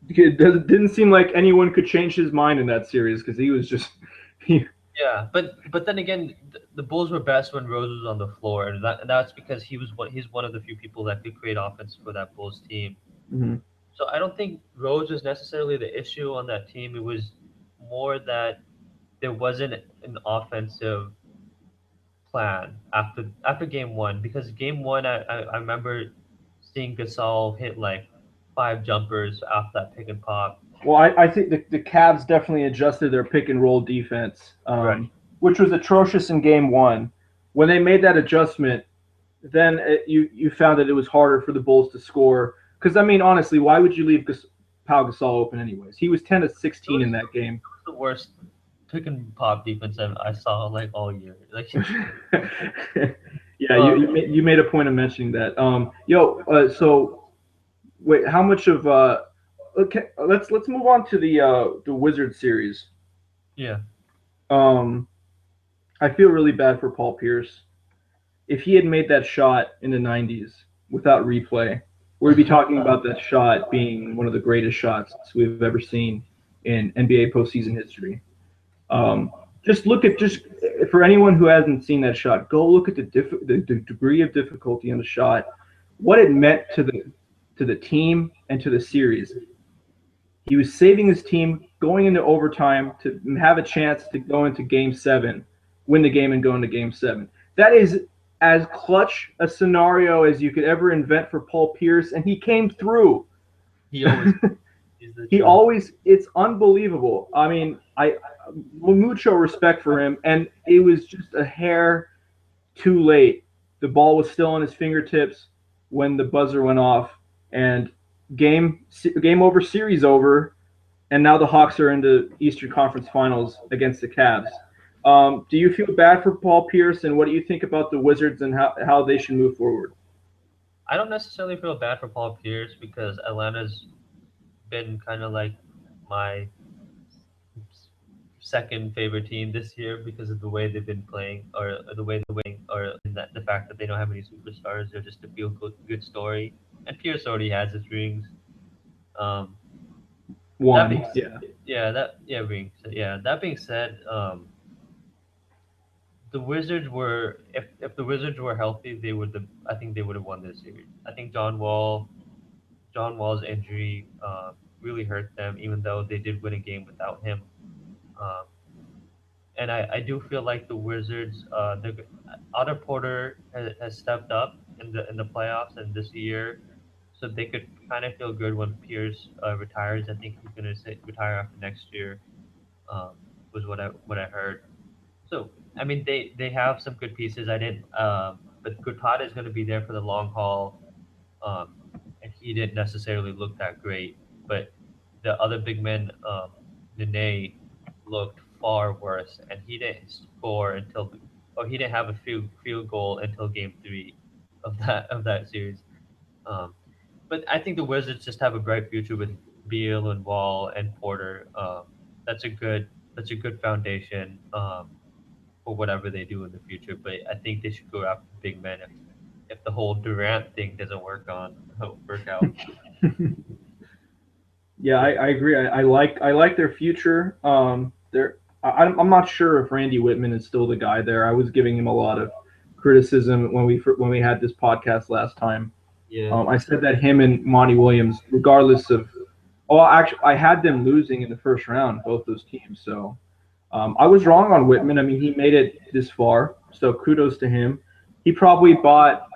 Didn't seem like anyone could change his mind in that series because he was just he. yeah, but then again, the Bulls were best when Rose was on the floor, and that's because he's one of the few people that could create offense for that Bulls team. Mhm. So I don't think Rose was necessarily the issue on that team. It was more that there wasn't an offensive plan after game one, because game one I remember seeing Gasol hit like five jumpers after that pick and pop. Well, I think the Cavs definitely adjusted their pick and roll defense, Right. which was atrocious in game one. When they made that adjustment, then you found that it was harder for the Bulls to score. Because I mean, honestly, why would you leave Pau Gasol open anyways? He was 10 to It 16 was in that game. the worst pick and pop defense I saw like all year. Like, Yeah, um, you made a point of mentioning that. So wait, how much of okay, let's move on to the Wizard series. yeah, Um, I feel really bad for Paul Pierce. If he had made that shot in the 90s without replay, we'd be talking about that shot being one of the greatest shots we've ever seen in NBA postseason history. Um, just for anyone who hasn't seen that shot, go look at the degree of difficulty on the shot, what it meant to the team and to the series. He was saving his team going into overtime to have a chance to go into game seven, win the game and go into game seven. That is as clutch a scenario as you could ever invent for Paul Pierce, and he came through. he always is the He truth. always, it's unbelievable. I mean, I mucho respect for him, and it was just a hair too late. The ball was still on his fingertips when the buzzer went off, and game over, series over, and now the Hawks are in the Eastern Conference Finals against the Cavs. Do you feel bad for Paul Pierce, and what do you think about the Wizards and how they should move forward? I don't necessarily feel bad for Paul Pierce because Atlanta's been kind of like my second favorite team this year because of the way they've been playing, or the way they're winning, or in that the fact that they don't have any superstars. They're just a feel good story. And Pierce already has his rings. Um, that being One, yeah. yeah, rings. Yeah, that being said, the Wizards were, if the Wizards were healthy, they would I think they would have won this series. I think John Wall's injury really hurt them, even though they did win a game without him. Um, and I do feel like the Wizards, Otto Porter has stepped up in the playoffs and this year, so they could kind of feel good when Pierce retires. I think he's gonna retire after next year. Um, was what I heard. So I mean, they have some good pieces. I didn't, but Goodpat is going to be there for the long haul, um, and he didn't necessarily look that great. But the other big men, Nene, looked far worse, and he didn't score or he didn't have a field goal until game three of that series. Um, but I think the Wizards just have a bright future with Beal and Wall and Porter. That's a good that's a good foundation. For whatever they do in the future. But I think they should go after big men if the whole Durant thing doesn't work out. Yeah, Yeah, I agree. I like their future. I'm not sure if Randy Whitman is still the guy there. I was giving him a lot of criticism when we had this podcast last time. yeah, I said that him and Monty Williams, regardless of, oh, actually, I had them losing in the first round, both those teams. So I was wrong on Whitman. I mean, he made it this far, so kudos to him. He probably bought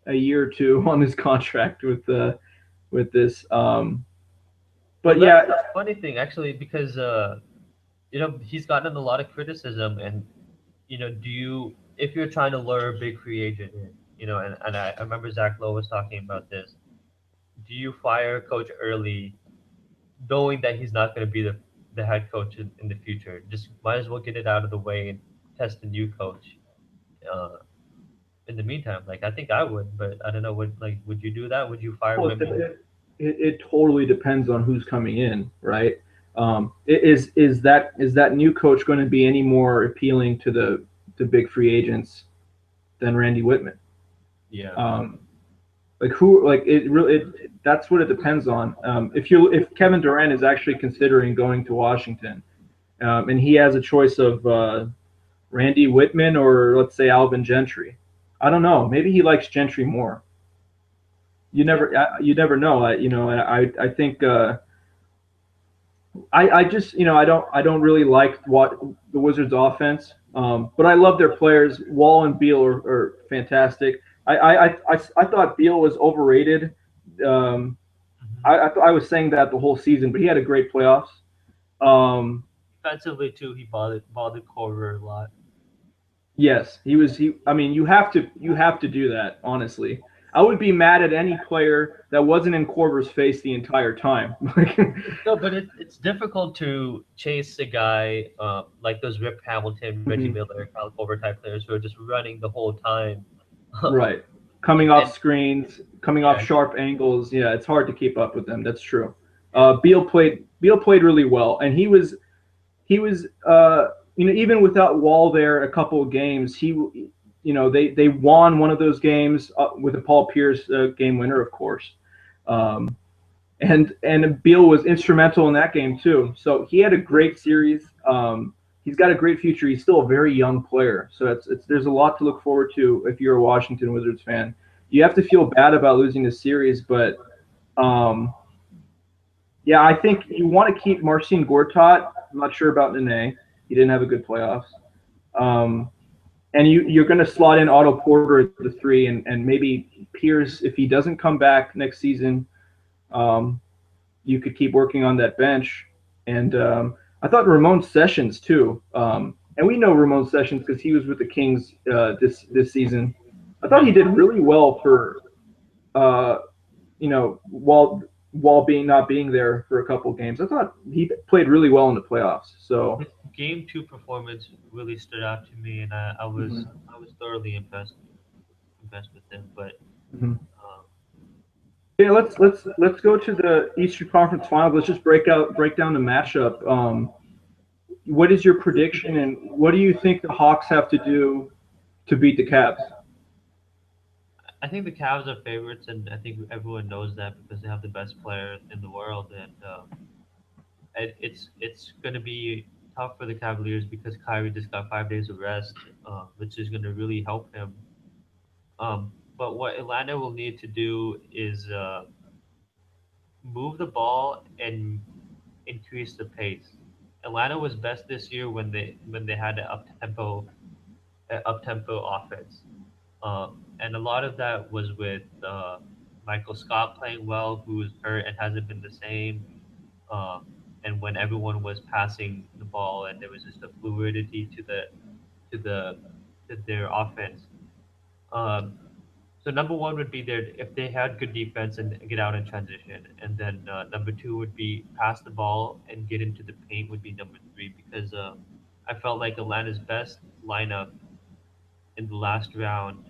a year or two on his contract with this. well, But yeah, that's a funny thing actually because he's gotten a lot of criticism, and do you, if you're trying to lure a big free agent in, and I remember Zach Lowe was talking about this. Do you fire a coach early, knowing that he's not going to be the head coach in the future? Just might as well get it out of the way and test a new coach. Uh, in the meantime, like I think I would, but I don't know. Would you do that? Would you fire well, Whitman? it totally depends on who's coming in, right? Is that new coach going to be any more appealing to the big free agents than Randy Whitman? Yeah, Um, like who? Like it really? That's what it depends on. If Kevin Durant is actually considering going to Washington, and he has a choice of Randy Whitman or let's say Alvin Gentry, I don't know. Maybe he likes Gentry more. you never know. I think I just I don't really like what the Wizards' offense, but I love their players. Wall and Beal are fantastic. I thought Beal was overrated. Um, Hmm. I was saying that the whole season, but he had a great playoffs. Um, Defensively too, he bothered Corver a lot. yes, he was. I mean, you have to do that. Honestly, I would be mad at any player that wasn't in Corver's face the entire time. Like, No, but it's difficult to chase a guy like those Rip Hamilton, Reggie Miller, Kyle Korver type players who are just running the whole time. right. Coming And off screens, coming off yeah, sharp angles. Yeah, it's hard to keep up with them. That's true. yeah. Beal played really well, and he was even without Wall there a couple of games, they won one of those games with a Paul Pierce game winner, of course. Um, and Beal was instrumental in that game too. So he had a great series. He's got a great future. He's still a very young player, so there's a lot to look forward to if you're a Washington Wizards fan. You have to feel bad about losing the series, but um, yeah, I think you want to keep Marcin Gortat. I'm not sure about Nene. He didn't have a good playoffs. Um, and you're going to slot in Otto Porter at the three, and maybe Pierce if he doesn't come back next season. Um, you could keep working on that bench. And I thought Ramon Sessions too. And we know Ramon Sessions because he was with the Kings this season. I thought he did really well for uh, while being not being there for a couple of games. I thought he played really well in the playoffs. So His game two performance really stood out to me, and mhm, I was thoroughly impressed with him. But mhm. um, Yeah, let's go to the Eastern Conference Finals. Let's just break down the matchup. What is your prediction, and what do you think the Hawks have to do to beat the Cavs? I think the Cavs are favorites, and I think everyone knows that because they have the best player in the world, and it's going to be tough for the Cavaliers because Kyrie just got 5 days of rest, which is going to really help him. But what Atlanta will need to do is move the ball and increase the pace. Atlanta was best this year when they had an up tempo offense, and a lot of that was with Michael Scott playing well, who's hurt and hasn't been the same. Um, and when everyone was passing the ball and there was just a fluidity to the to their offense. Um, so number one would be there if they had good defense and get out in transition, and then number two would be pass the ball and get into the paint would be number three because I felt like Atlanta's best lineup in the last round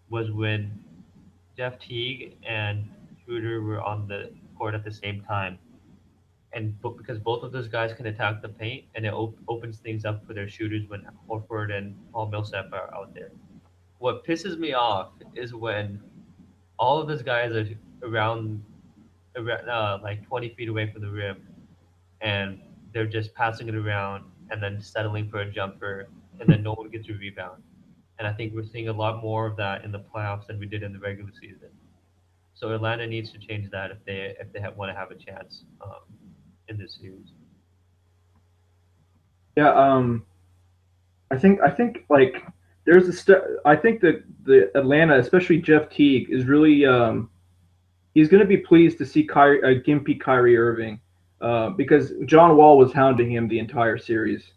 was when Jeff Teague and Schroeder were on the court at the same time, and because both of those guys can attack the paint, and it opens things up for their shooters when Horford and Paul Millsap are out there. What pisses me off is when all of those guys are around like 20 feet away from the rim, and they're just passing it around and then settling for a jumper, and then no one gets a rebound. And I think we're seeing a lot more of that in the playoffs than we did in the regular season. So Atlanta needs to change that if they want to have a chance in this series. Yeah, I think like there's I think that the Atlanta, especially Jeff Teague, is really he's going to be pleased to see gimpy Kyrie Irving because John Wall was hounding him the entire series,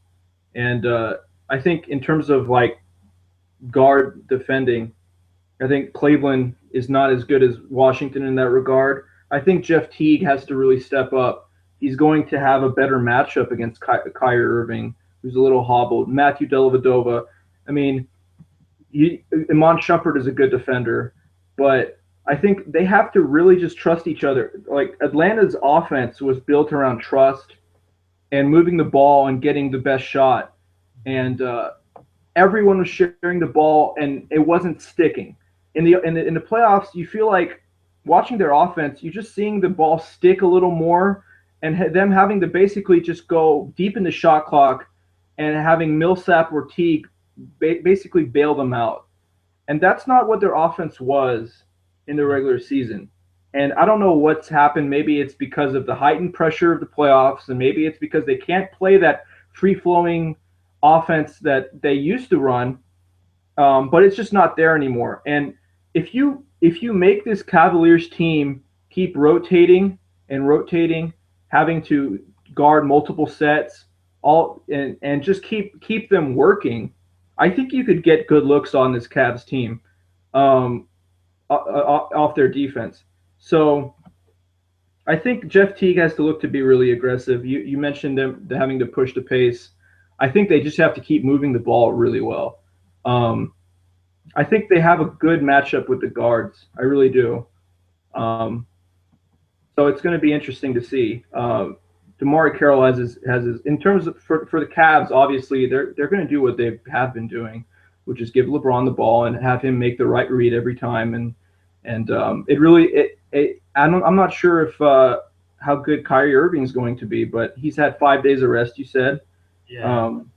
and I think in terms of like guard defending, I think Cleveland is not as good as Washington in that regard. I think Jeff Teague has to really step up. He's going to have a better matchup against Kyrie Irving, who's a little hobbled. Matthew Dellavedova. I mean, Iman Shumpert is a good defender, but I think they have to really just trust each other. Like Atlanta's offense was built around trust and moving the ball and getting the best shot, and everyone was sharing the ball and it wasn't sticking. In the playoffs, you feel like watching their offense, you're just seeing the ball stick a little more, and them having to basically just go deep in the shot clock and having Millsap or Teague basically bail them out. And that's not what their offense was. in the regular season. And I don't know what's happened. Maybe it's because of the heightened pressure of the playoffs, and maybe it's because they can't play that free flowing offense that they used to run. But it's just not there anymore. And if you make this Cavaliers team keep rotating and rotating, having to guard multiple sets, all and just keep them working, I think you could get good looks on this Cavs team um, off their defense. So I think Jeff Teague has to look to be really aggressive. You mentioned them having to push the pace. I think they just have to keep moving the ball really well. Um, I think they have a good matchup with the guards. I really do. Um, so it's going to be interesting to see. Damari Carroll has his in terms of for the Cavs. Obviously, they're going to do what they have been doing, which is give LeBron the ball and have him make the right read every time. And it really I'm not sure if how good Kyrie Irving is going to be, but he's had 5 days of rest. You said. Yeah. Um,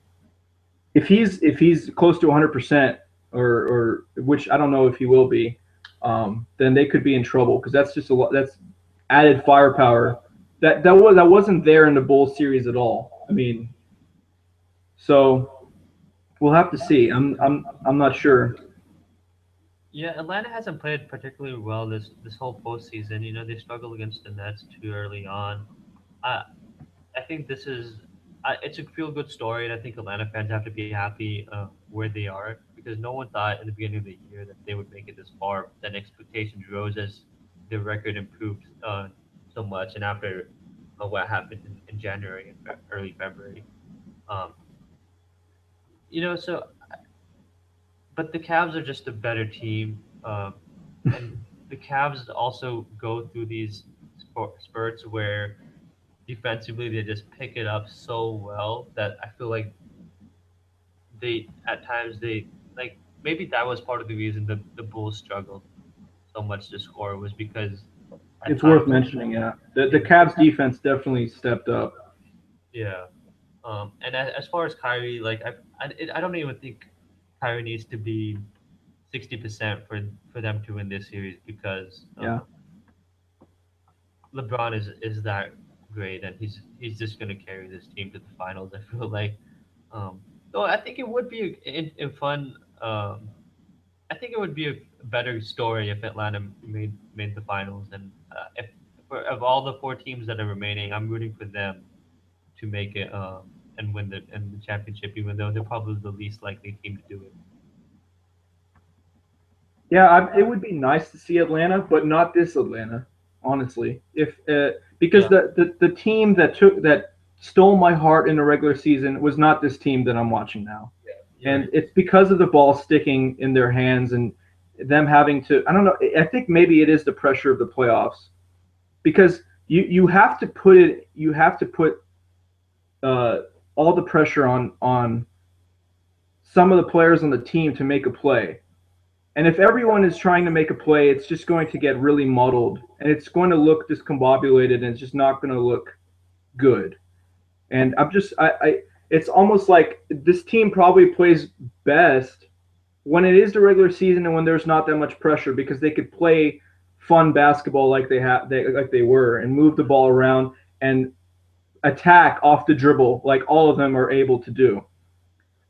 if he's close to 100% or which I don't know if he will be, then they could be in trouble because that's just a lot. That's added firepower that wasn't there in the Bulls series at all. I mean, so we'll have to see. I'm not sure. Yeah, Atlanta hasn't played particularly well this whole postseason. You know, they struggled against the Nets too early on. I I think this is it's a feel good story, and I think Atlanta fans have to be happy where they are because no one thought in the beginning of the year that they would make it this far. Then expectations rose as the record improved so much, and after what happened in January and early February, um, you know, so but the Cavs are just a better team, and the Cavs also go through these spurts where defensively they just pick it up so well that I feel like they at times they like maybe that was part of the reason the Bulls struggled so much to score was because at It's worth times mentioning. Yeah, the yeah, Cavs defense definitely stepped up. yeah. And as far as Kyrie, like I don't even think Kyrie needs to be 60% for them to win this series because Yeah. LeBron is that great and he's just gonna carry this team to the finals. I feel like, um, though I think it would be a fun. I think it would be a better story if Atlanta made the finals and if of all the four teams that are remaining, I'm rooting for them to make it and win the championship, even though they're probably the least likely team to do it. Yeah, it would be nice to see Atlanta, but not this Atlanta, honestly. If because Yeah, the team that stole my heart in the regular season was not this team that I'm watching now, you're and right. it's because of the ball sticking in their hands and them having to. I don't know. I think maybe it is the pressure of the playoffs because you have to put it. You have to put uh, all the pressure on some of the players on the team to make a play. And if everyone is trying to make a play, it's just going to get really muddled and it's going to look discombobulated and it's just not going to look good. And it's almost like this team probably plays best when it is the regular season and when there's not that much pressure because they could play fun basketball like they were and move the ball around and attack off the dribble like all of them are able to do.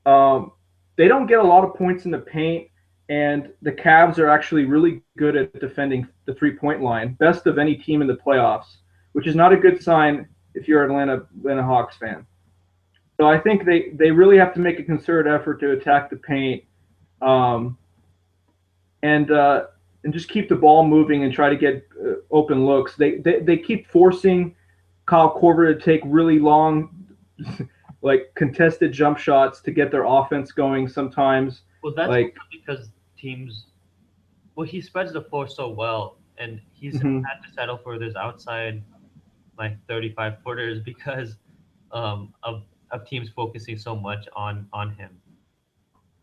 Um, they don't get a lot of points in the paint, and the Cavs are actually really good at defending the 3-point line, best of any team in the playoffs, which is not a good sign if you're an Atlanta Hawks fan. So I think they really have to make a concerted effort to attack the paint um, and uh, and just keep the ball moving and try to get open looks. They keep forcing Kyle Korver to take really long like contested jump shots to get their offense going sometimes. Well, that's Like, also because teams. Well, he spreads the floor so well, and he's mm-hmm. had to settle for this outside like 35 footers because of teams focusing so much on him.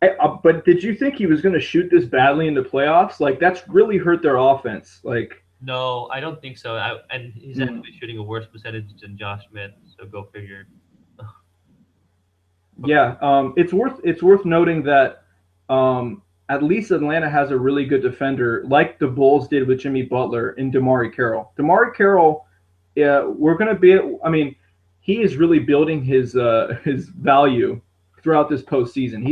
But did you think he was going to shoot this badly in the playoffs? Like, that's really hurt their offense. Like, No, I don't think so. And he's mm, actually shooting a worse percentage than Josh Smith, so go figure. yeah, it's worth noting that um, at least Atlanta has a really good defender, like the Bulls did with Jimmy Butler and DeMarre Carroll. DeMarre Carroll, yeah, we're gonna be. I mean, he is really building his value throughout this postseason.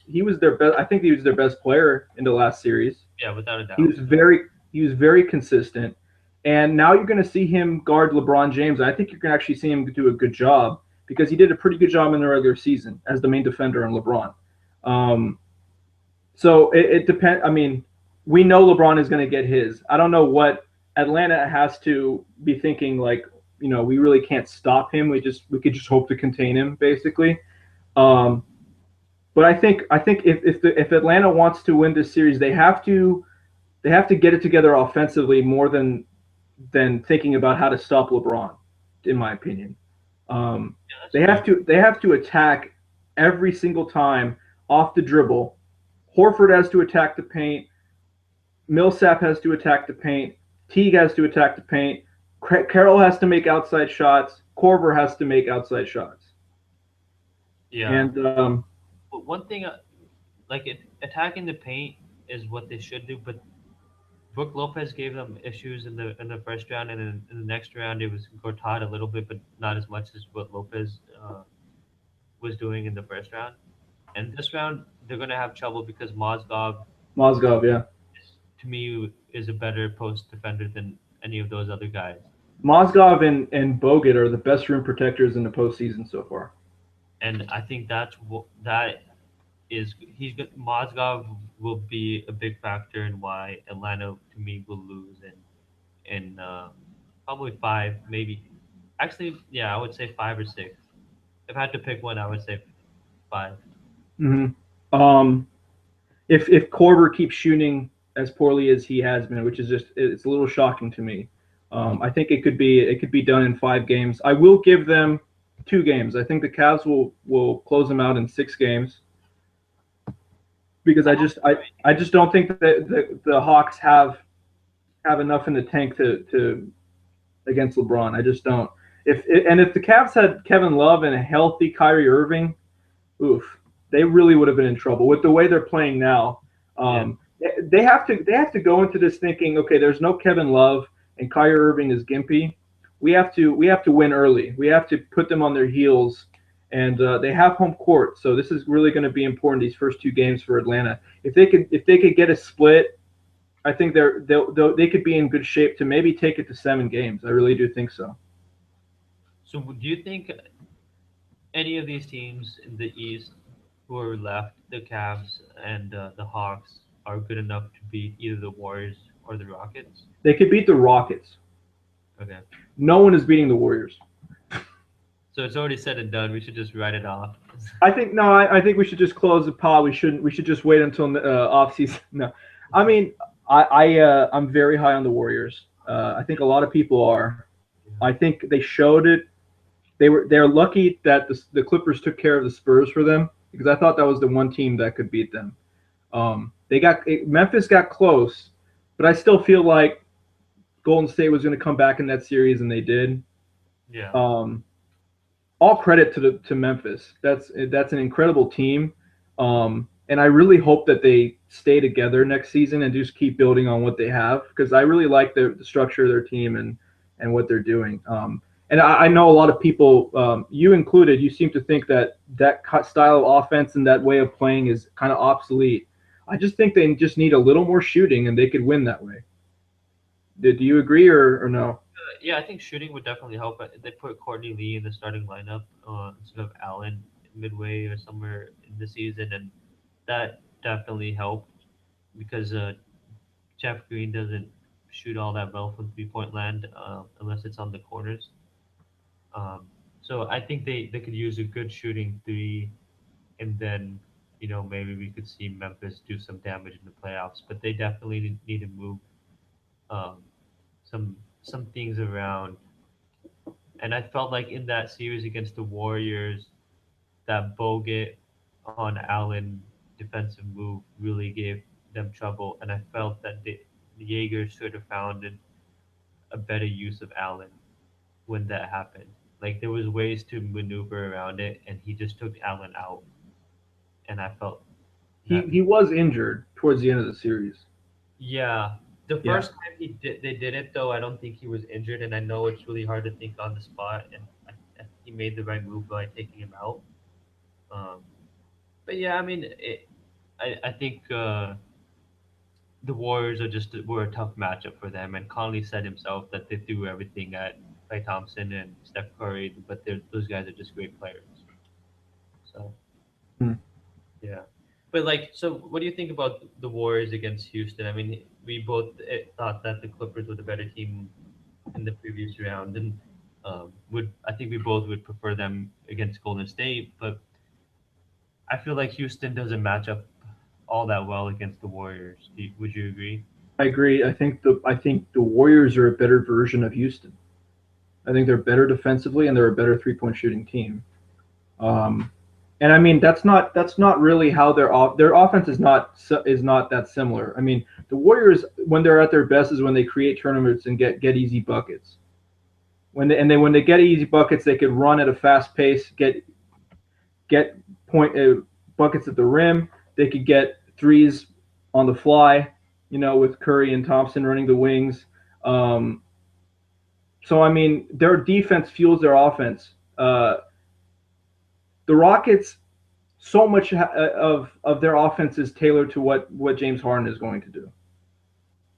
He was their best. I think he was their best player in the last series. Yeah, without a He doubt. was very consistent, and now you're going to see him guard LeBron James. I think you're going to actually see him do a good job because he did a pretty good job in the regular season as the main defender on LeBron. Um, so it depends. I mean, we know LeBron is going to get his. I don't know what Atlanta has to be thinking. Like, we really can't stop him. We could just hope to contain him, basically. Um, but I think if Atlanta wants to win this series, they have to get it together offensively more than thinking about how to stop LeBron, in my opinion. Um, Yeah, that's they have fair. to attack every single time off the dribble. Horford has to attack the paint. Millsap has to attack the paint. Teague has to attack the paint. Carroll has to make outside shots. Korver has to make outside shots. Yeah. And But one thing, like attacking the paint is what they should do, but Brook Lopez gave them issues in the first round, and then in the next round it was Gortat a little bit, but not as much as what Lopez was doing in the first round. And this round they're gonna have trouble because Mozgov, Mozgov, yeah, to me, is a better post defender than any of those other guys. Mozgov and Bogut are the best rim protectors in the postseason so far. And I think that is Mozgov will be a big factor in why Atlanta to me will lose in probably five, maybe. Actually, yeah, I would say five or six. If I had to pick one, I would say five. Mm-hmm. Um, if Korver keeps shooting as poorly as he has been, which is just it's a little shocking to me. I think it could be done in 5 games. I will give them 2 games. I think the Cavs will close them out in 6 games because I I hope just I, you're right. I just don't think that the Hawks have enough in the tank to against LeBron. I just don't. If the Cavs had Kevin Love and a healthy Kyrie Irving, oof, they really would have been in trouble with the way they're playing now. Yeah. They have to go into this thinking, okay, there's no Kevin Love and Kyrie Irving is gimpy. We have to win early. We have to put them on their heels, and they have home court, so this is really going to be important these first 2 games for Atlanta. If they could get a split, I think they could be in good shape to maybe take it to 7 games. I really do think so. So, do you think any of these teams in the East who are left, the Cavs and the Hawks, are good enough to beat either the Warriors or the Rockets? They could beat the Rockets. Okay. No one is beating the Warriors. So it's already said and done. We should just write it off. I think no. I think we should just close the pod. We shouldn't. We should just wait until off season. No, I mean, I'm very high on the Warriors. I think a lot of people are. I Yeah. think they showed it. They're lucky that the Clippers took care of the Spurs for them because I thought that was the one team that could beat them. Memphis got close, but I still feel like Golden State was going to come back in that series, and they did. Yeah. Um, all credit to Memphis. That's an incredible team, and I really hope that they stay together next season and just keep building on what they have because I really like the structure of their team and what they're doing. And I know a lot of people, you included, you seem to think that style of offense and that way of playing is kind of obsolete. I just think they just need a little more shooting and they could win that way. Do you agree or no? Yeah, I think shooting would definitely help. They put Courtney Lee in the starting lineup instead of Allen midway or somewhere in the season, and that definitely helped because Jeff Green doesn't shoot all that well from 3 point land unless it's on the corners. Um, so I think they could use a good shooting three, and then maybe we could see Memphis do some damage in the playoffs. But they definitely need to move um, some things around. And I felt like in that series against the Warriors, that Bogut on Allen defensive move really gave them trouble. And I felt that the Jaeger should have found a better use of Allen when that happened. Like there was ways to maneuver around it, and he just took Allen out. And I felt Yeah. he was injured towards the end of the series. Yeah. The Yeah, first time they did it though, I don't think he was injured, and I know it's really hard to think on the spot, and I think he made the right move by taking him out. Um, but yeah, I mean, I think the Warriors were a tough matchup for them, and Conley said himself that they threw everything at Klay Thompson and Steph Curry, but those guys are just great players. So mm, yeah, but like, so what do you think about the Warriors against Houston? I mean, we both thought that the Clippers were the better team in the previous round, and would I think we both would prefer them against Golden State, but I feel like Houston doesn't match up all that well against the Warriors. Would you agree? I agree. I think the Warriors are a better version of Houston. I think they're better defensively and they're a better 3 point shooting team. Um, and I mean that's not really how their offense is not that similar. I mean the Warriors when they're at their best is when they create tournaments and get easy buckets. When they get easy buckets, they could run at a fast pace, get point buckets at the rim. They could get threes on the fly, you know, with Curry and Thompson running the wings. Um, so I mean, their defense fuels their offense. The Rockets, so much of their offense is tailored to what James Harden is going to do.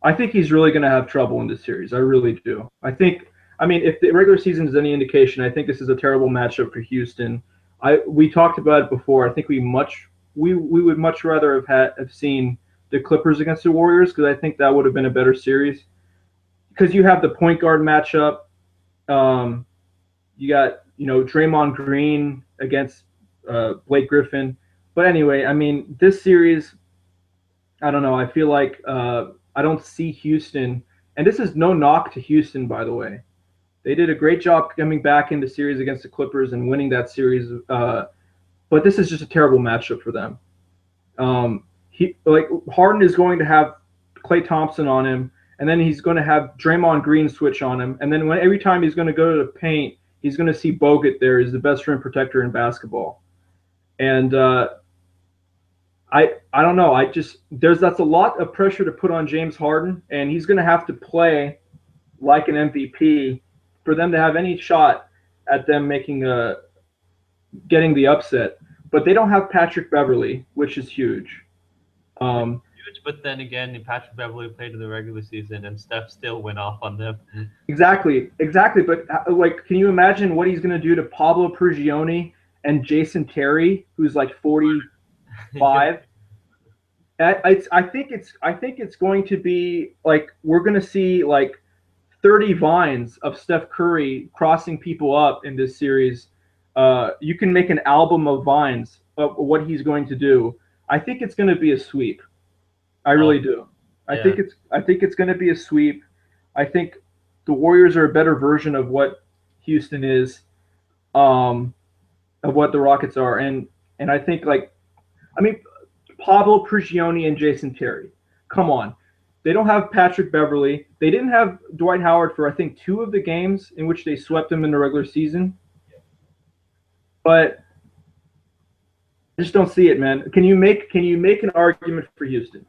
I think he's really going to have trouble in this series. I really do. I mean, if the regular season is any indication, I think this is a terrible matchup for Houston. We talked about it before. I think we would much rather have seen the Clippers against the Warriors because I think that would have been a better series. Because you have the point guard matchup. Um, you got Draymond Green against Blake Griffin. But anyway, I mean, this series I don't know. I feel like I don't see Houston, and this is no knock to Houston, by the way. They did a great job coming back in the series against the Clippers and winning that series. But this is just a terrible matchup for them. Like Harden is going to have Klay Thompson on him, and then he's going to have Draymond Green switch on him, and then every time he's going to go to the paint, he's going to see Bogut there. He's the best rim protector in basketball, and I don't know. I just that's a lot of pressure to put on James Harden, and he's going to have to play like an MVP for them to have any shot at them making getting the upset. But they don't have Patrick Beverly, which is huge. Which Um, is huge, but then again, Patrick Beverly played in the regular season, and Steph still went off on them. exactly. But like, can you imagine what he's going to do to Pablo Prigioni and Jason Terry, who's like 45? Yeah, I think it's going to be like we're going to see like 30 vines of Steph Curry crossing people up in this series. You can make an album of vines of what he's going to do. I think it's going to be a sweep. I oh really do. yeah, I think it's going to be a sweep. I think the Warriors are a better version of what Houston is, um, of what the Rockets are, and I think like I mean Pablo Prigioni and Jason Terry. Come on. They don't have Patrick Beverly. They didn't have Dwight Howard for I think 2 of the games in which they swept him in the regular season. But I just don't see it, man. Can you make an argument for Houston?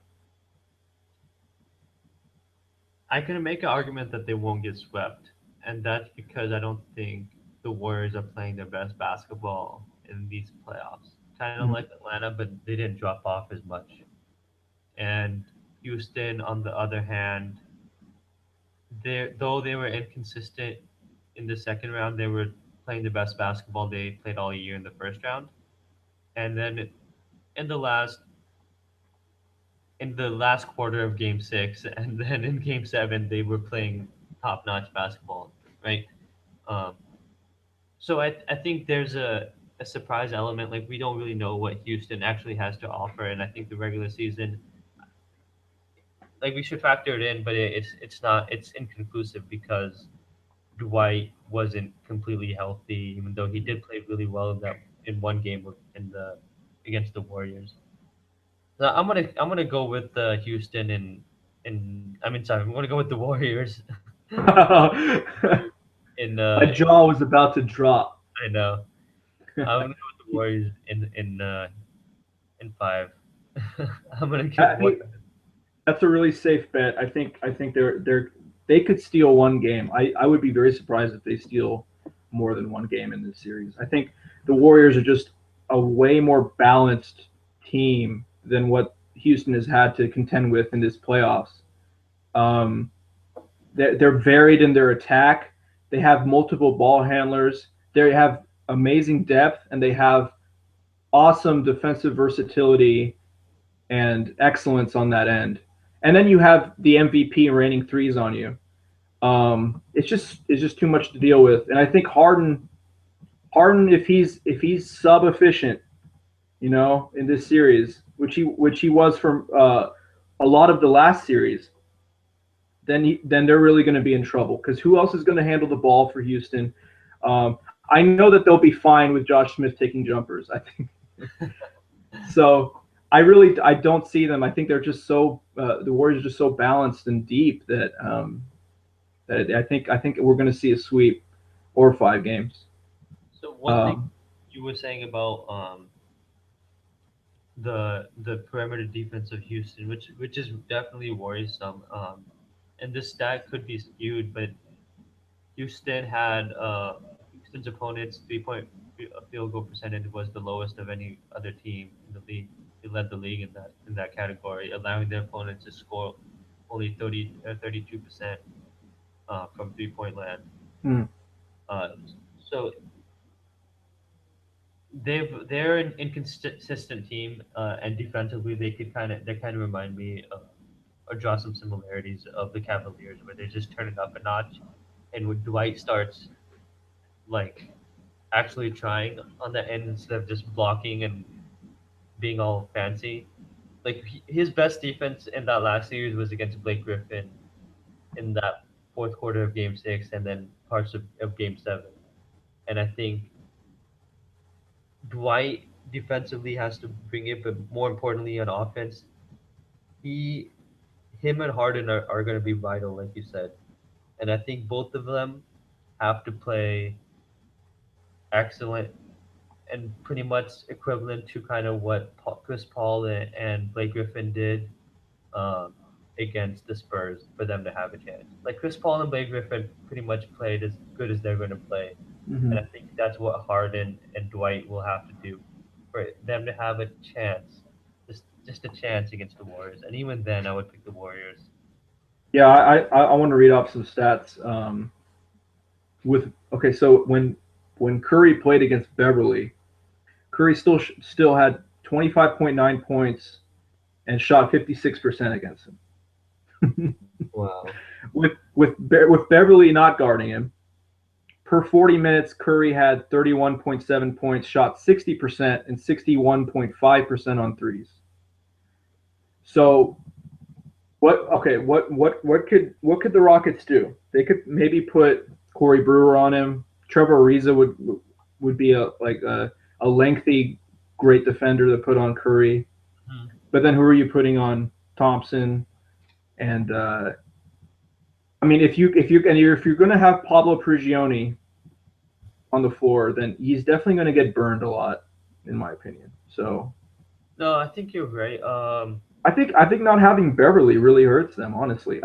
I can make an argument that they won't get swept, and that's because I don't think the Warriors are playing their best basketball in these playoffs. Kind of like Atlanta, but they didn't drop off as much. And Houston, on the other hand, though they were inconsistent in the second round, they were playing the best basketball they played all year in the first round. And then in the last quarter of Game 6, and then in Game 7, they were playing top notch basketball, right? Um, so I think there's a surprise element. Like we don't really know what Houston actually has to offer, and I think the regular season, like we should factor it in, but it's not it's inconclusive because Dwight wasn't completely healthy, even though he did play really well in one game in the against the Warriors. So I'm gonna go with Houston and I mean sorry I'm gonna go with the Warriors in My jaw was about to drop. I know I'm gonna go with the Warriors in five. I'm gonna give I one. mean, that's a really safe bet. I think they could steal one game. I would be very surprised if they steal more than one game in this series. I think the Warriors are just a way more balanced team than what Houston has had to contend with in this playoffs. Um, they're varied in their attack. They have multiple ball handlers. They have amazing depth, and they have awesome defensive versatility and excellence on that end. And then you have the MVP raining threes on you. It's just too much to deal with. And I think Harden, if he's sub efficient, in this series, which he was from a lot of the last series, then they're really going to be in trouble because who else is going to handle the ball for Houston? I know that they'll be fine with Josh Smith taking jumpers. I think so. I don't see them. I think they're just so the Warriors are just so balanced and deep that I think we're going to see a sweep or 5 games. So one thing Um, you were saying about the perimeter defense of Houston, which is definitely worrisome. And this stat could be skewed, but Houston had Houston's opponents' 3 point field goal percentage was the lowest of any other team in the league. They led the league in that category, allowing their opponents to score only 32% from 3 point land. hmm, Uh, so they're an inconsistent team, and defensively they kind of remind me or draw some similarities of the Cavaliers, where they just turn it up a notch. And when Dwight starts like actually trying on the end instead of just blocking and being all fancy, like his best defense in that last series was against Blake Griffin in that fourth quarter of Game Six, and then parts of Game Seven. And I think Dwight defensively has to bring it, but more importantly on offense, he him and Harden are going to be vital, like you said. And I think both of them have to play excellent and pretty much equivalent to kind of what Chris Paul and Blake Griffin did um, against the Spurs for them to have a chance. Like Chris Paul and Blake Griffin pretty much played as good as they're going to play, and hmm I think that's what Harden and Dwight will have to do for them to have a chance, just a chance against the Warriors. And even then, I would pick the Warriors. Yeah, I want to read off some stats. With okay, so when Curry played against Beverly, Curry still had 25.9 points and shot 56% against him. Wow. with Beverly not guarding him, per 40 minutes, Curry had 31.7 points, shot 60% and 61.5% on threes. So what? Okay, what could the Rockets do? They could maybe put Corey Brewer on him. Trevor Ariza would be a lengthy great defender to put on Curry. Hmm. But then who are you putting on Thompson? And I mean, if you're going to have Pablo Prigioni on the floor, then he's definitely going to get burned a lot, in my opinion. So No, I think you're right. I think not having Beverly really hurts them. Honestly,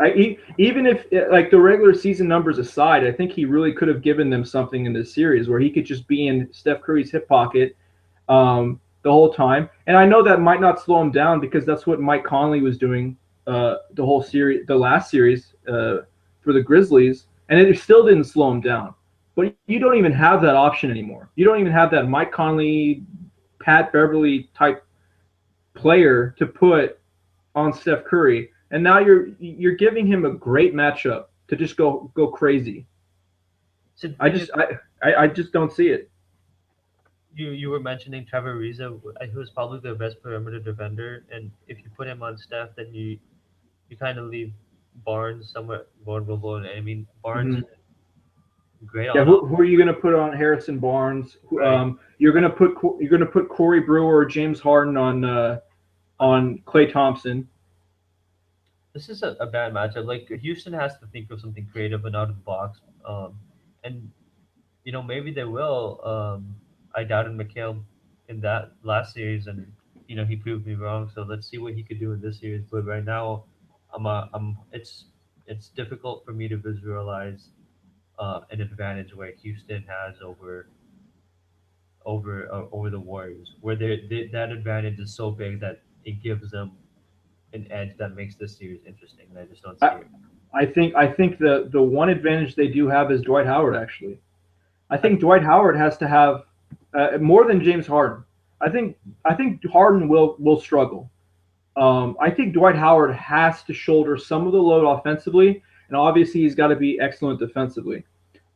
even if like the regular season numbers aside, I think he really could have given them something in this series where he could just be in Steph Curry's hip pocket the whole time. And I know that might not slow him down because that's what Mike Conley was doing the whole series, the last series for the Grizzlies, and it still didn't slow him down. But you don't even have that option anymore. You don't even have that Mike Conley, Pat Beverly type player to put on Steph Curry, and now you're giving him a great matchup to just go crazy. So the I thing is, just I just don't see it. you were mentioning Trevor Ariza, who is probably the best perimeter defender, and if you put him on Steph, then you kind of leave Barnes somewhat vulnerable. And I mean, Barnes Mm-hmm. is great Yeah, on who are offense, you going to put on Harrison Barnes? right? You're going to put Corey Brewer or James Harden On on Klay Thompson. this is a bad matchup. Like Houston has to think of something creative and out of the box. And maybe they will. I doubted McHale in that last series, and he proved me wrong. So let's see what he could do in this series. But right now, it's difficult for me to visualize an advantage where Houston has over the Warriors, where that advantage is so big that it gives them an edge that makes this series interesting. And I just don't see I, it. I think the one advantage they do have is Dwight Howard. Actually, I I think Dwight Howard has to have more than James Harden. I think Harden will struggle. I think Dwight Howard has to shoulder some of the load offensively, and obviously he's got to be excellent defensively.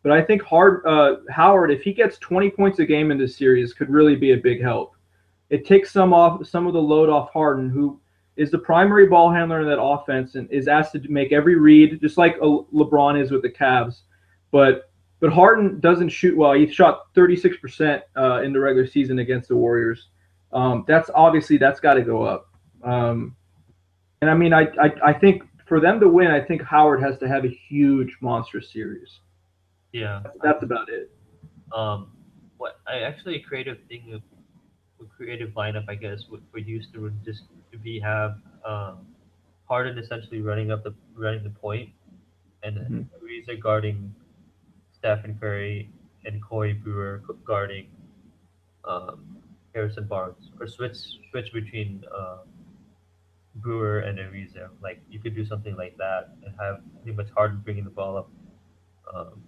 But I think Howard, if he gets 20 points a game in this series, could really be a big help. It takes some of the load off Harden, who is the primary ball handler in that offense and is asked to make every read, just like LeBron is with the Cavs. But but Harden doesn't shoot well. He shot 36% in the regular season against the Warriors. That's got to go up. And I mean, I think for them to win, I think Howard has to have a huge monstrous series. Yeah, That's about it. um, what I actually a creative thing, a creative lineup, I guess, for Houston would just be have um, Harden essentially running the point, and Mhm. Ariza guarding Stephen Curry, and Corey Brewer guarding um, Harrison Barnes, or switch between Brewer and Ariza. Like you could do something like that and have pretty much Harden um,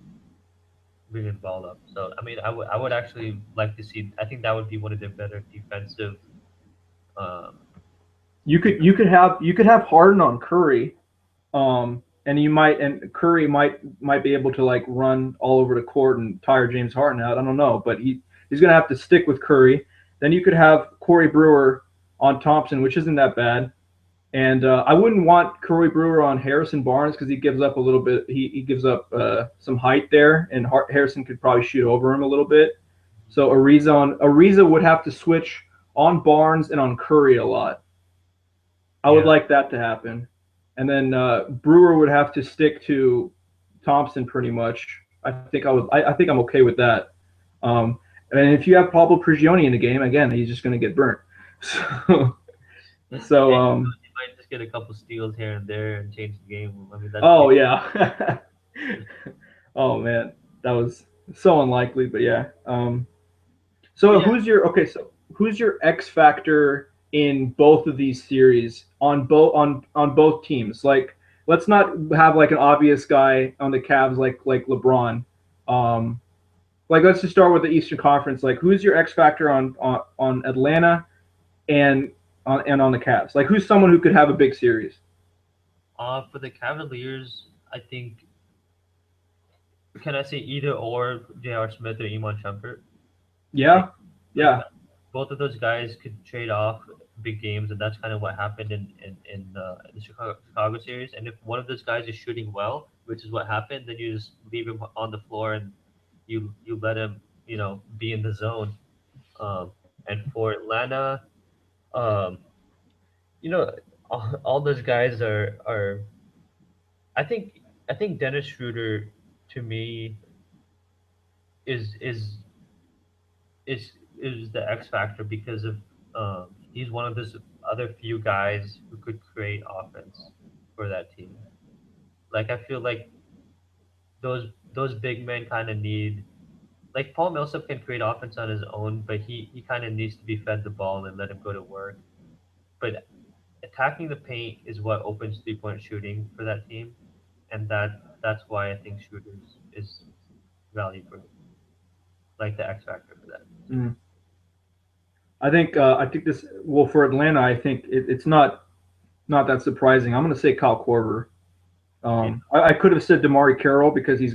bringing the ball up. So I mean, I would actually like to see. I think that would be one of their better defensive. Um, You could have Harden on Curry, and Curry might be able to like run all over the court and tire James Harden out. I don't know, but he's gonna have to stick with Curry. Then you could have Corey Brewer on Thompson, which isn't that bad. And I wouldn't want Corey Brewer on Harrison Barnes because he gives up a little bit. He gives up some height there, and Harrison could probably shoot over him a little bit. So Ariza would have to switch on Barnes and on Curry a lot. I would yeah, like that to happen. And then Brewer would have to stick to Thompson pretty much. I think I'm okay with that. Um, and if you have Pablo Prigioni in the game, again, he's just going to get burnt. So, and so you might just get a couple steals here and there and change the game. I mean, that's oh yeah. Oh man, that was so unlikely, but yeah. but So yeah. who's your X factor in both of these series on both teams? Like, let's not have like an obvious guy on the Cavs like LeBron. Um, like let's just start with the Eastern Conference. Like, who's your X factor on Atlanta and on the Cavs? Like, who's someone who could have a big series? For the Cavaliers, I think can I say either or J.R. Smith or Iman Shumpert? Like, Yeah, like yeah. both of those guys could trade off big games, and that's kind of what happened in the Chicago series. And if one of those guys is shooting well, which is what happened, then you just leave him on the floor and you let him be in the zone. Um, and for Atlanta, um, you know, all those guys are. I think I think Dennis Schroeder to me is is is is the X factor because of he's one of those other few guys who could create offense for that team. Like I feel like those big men kind of need like Paul Millsap can create offense on his own, but he kind of needs to be fed the ball and let him go to work. But attacking the paint is what opens 3-point shooting for that team, and that's why I think shooters is valued for like the X factor for that. Mm. I think this well for Atlanta. I think it's not that surprising. I'm going to say Kyle Korver. Yeah, I could have said Damari Carroll because he's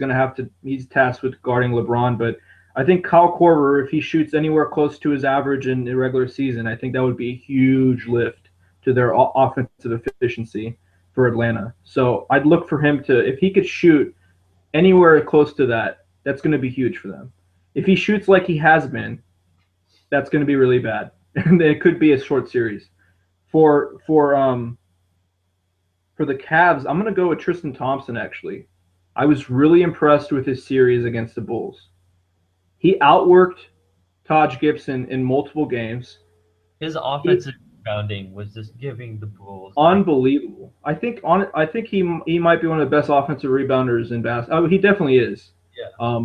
tasked with guarding LeBron, but I think Kyle Korver, if he shoots anywhere close to his average in the regular season, I think that would be a huge lift to their offensive efficiency for Atlanta. So I'd look for him to, if he could shoot anywhere close to that, that's going to be huge for them. If he shoots like he has been, that's going to be really bad, and it could be a short series. For for um for the Cavs, I'm going to go with Tristan Thompson. Actually, I was really impressed with his series against the Bulls. He outworked Taj Gibson in multiple games, His He offensive rebounding was just giving the Bulls like unbelievable. I think he might be one of the best offensive rebounders in basketball. Oh, he definitely is. yeah.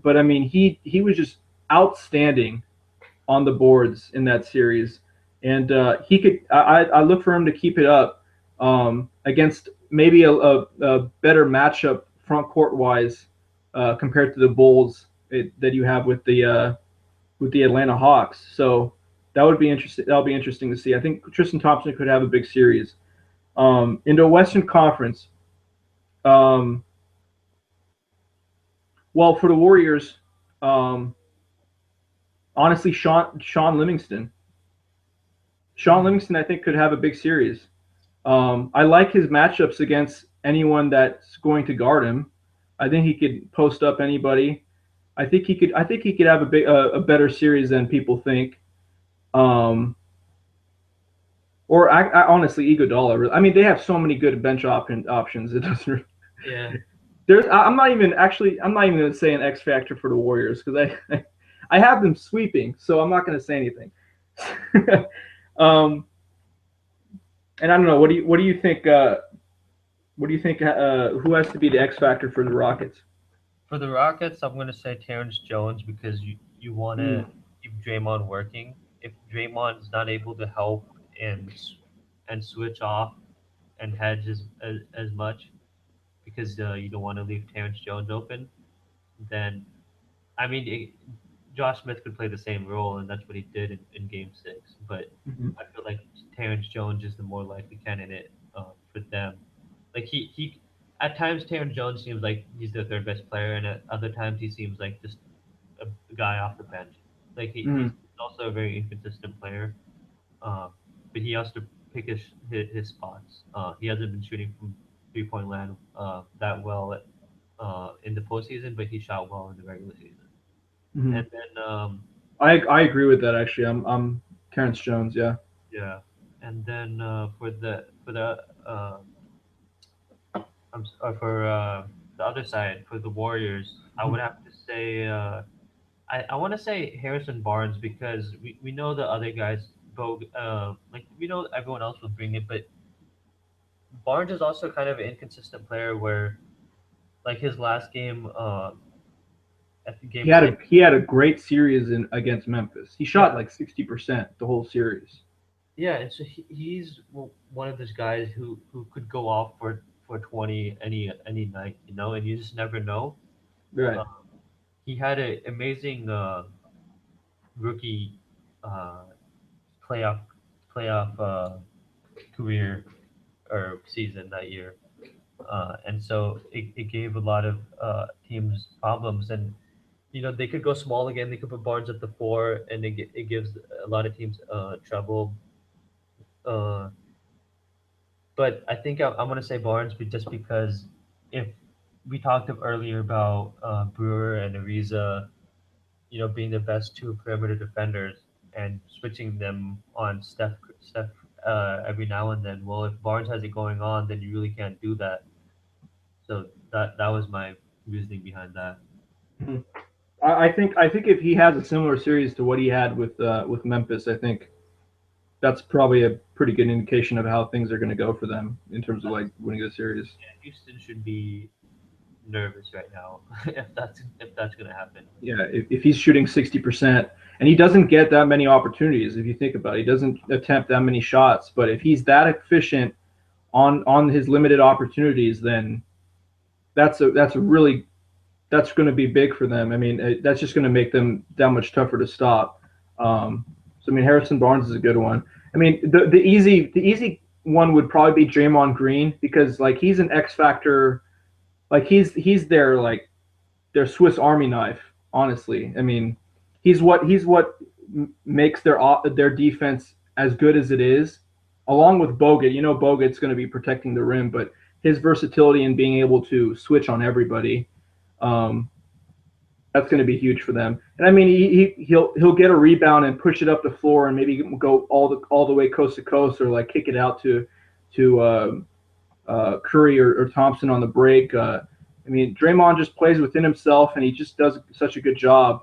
But I mean he was just outstanding on the boards in that series, and he could. I look for him to keep it up against maybe a better matchup front court wise compared to the Bulls that you have with the Atlanta Hawks. So that would be interesting. That'll be interesting to see. I think Tristan Thompson could have a big series. In the Western Conference, um, well, for the Warriors, um, honestly, Sean Livingston. Sean Hmm. Livingston, I think, could have a big series. I like his matchups against anyone that's going to guard him. I think he could post up anybody. I think he could. I think he could have a better series than people think. Um, or I honestly, Iguodala. I mean, they have so many good bench options. It doesn't. Yeah. There's. I'm not even actually. I'm not even going to say an X factor for the Warriors because I have them sweeping. So I'm not going to say anything. um, and I don't know. What do you think? What do you think? Who has to be the X factor for the Rockets? For the Rockets, I'm gonna say Terrence Jones because you want to Mm, keep Draymond working. If Draymond's not able to help and switch off and hedge as much because you don't want to leave Terrence Jones open, then I mean Josh Smith could play the same role, and that's what he did in Game Six. But mhm, I feel like Terrence Jones is the more likely candidate for them. Like he at times Terrence Jones seems like he's the third best player, and at other times he seems like just a guy off the bench. Like he's mhm, also a very inconsistent player, um, but he has to pick his spots. He hasn't been shooting from 3 point land that well in the postseason, but he shot well in the regular season. And mhm. then I agree with that actually. I'm Terrence Jones. Yeah. yeah, and then for the for the other side for the Warriors, I Mhm, would have to say I want to say Harrison Barnes because we know the other guys like we know everyone else will bring it, but Barnes is also kind of an inconsistent player where like his last game at the game six. he had a great series in against Memphis. He Yeah, shot like 60% the whole series. yeah, and so he's one of those guys who could go off for 20 any night, you know, and you just never know. Right. Uh, he had an amazing rookie uh, playoff playoff career or season that year, and so it gave a lot of teams problems. And you know they could go small again. They could put Barnes at the four, and it gives a lot of teams trouble. Uh, but I think I'm gonna say Barnes, just because if we talked earlier about Brewer and Ariza, you know, being the best two perimeter defenders and switching them on Steph every now and then. Well, if Barnes has it going on, then you really can't do that. So that was my reasoning behind that. Mhm. I think if he has a similar series to what he had with Memphis, I think that's probably a pretty good indication of how things are going to go for them in terms of like winning the series. Yeah, Houston should be nervous right now if that's gonna happen. Yeah, if he's shooting 60%, and he doesn't get that many opportunities, if you think about it, he doesn't attempt that many shots. But if he's that efficient on his limited opportunities, then that's a really that's going to be big for them. I mean, that's just going to make them that much tougher to stop. So I mean, Harrison Barnes is a good one. I mean, the easy one would probably be Draymond Green because like he's an X factor. Like he's their Swiss Army knife. Honestly, I mean, he's what makes their defense as good as it is. Along with Bogut, you know, Bogut's going to be protecting the rim, but his versatility and being able to switch on everybody, um, that's going to be huge for them. And I mean, he'll get a rebound and push it up the floor and maybe go all the way coast to coast or like kick it out to Curry or Thompson on the break. I mean, Draymond just plays within himself and he just does such a good job.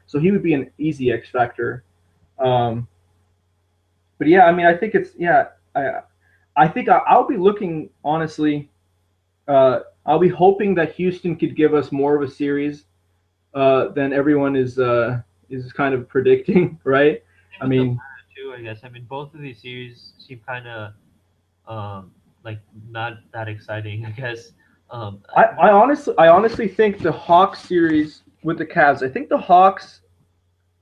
So he would be an easy X factor. Um, But yeah, I mean, I think it's yeah. I think I'll be looking honestly. I'll be hoping that Houston could give us more of a series than everyone is kind of predicting, right? Same I with the mean, latter too, I guess. I mean, both of these series seem kind of like not that exciting, I guess. I honestly think the Hawks series with the Cavs. I think the Hawks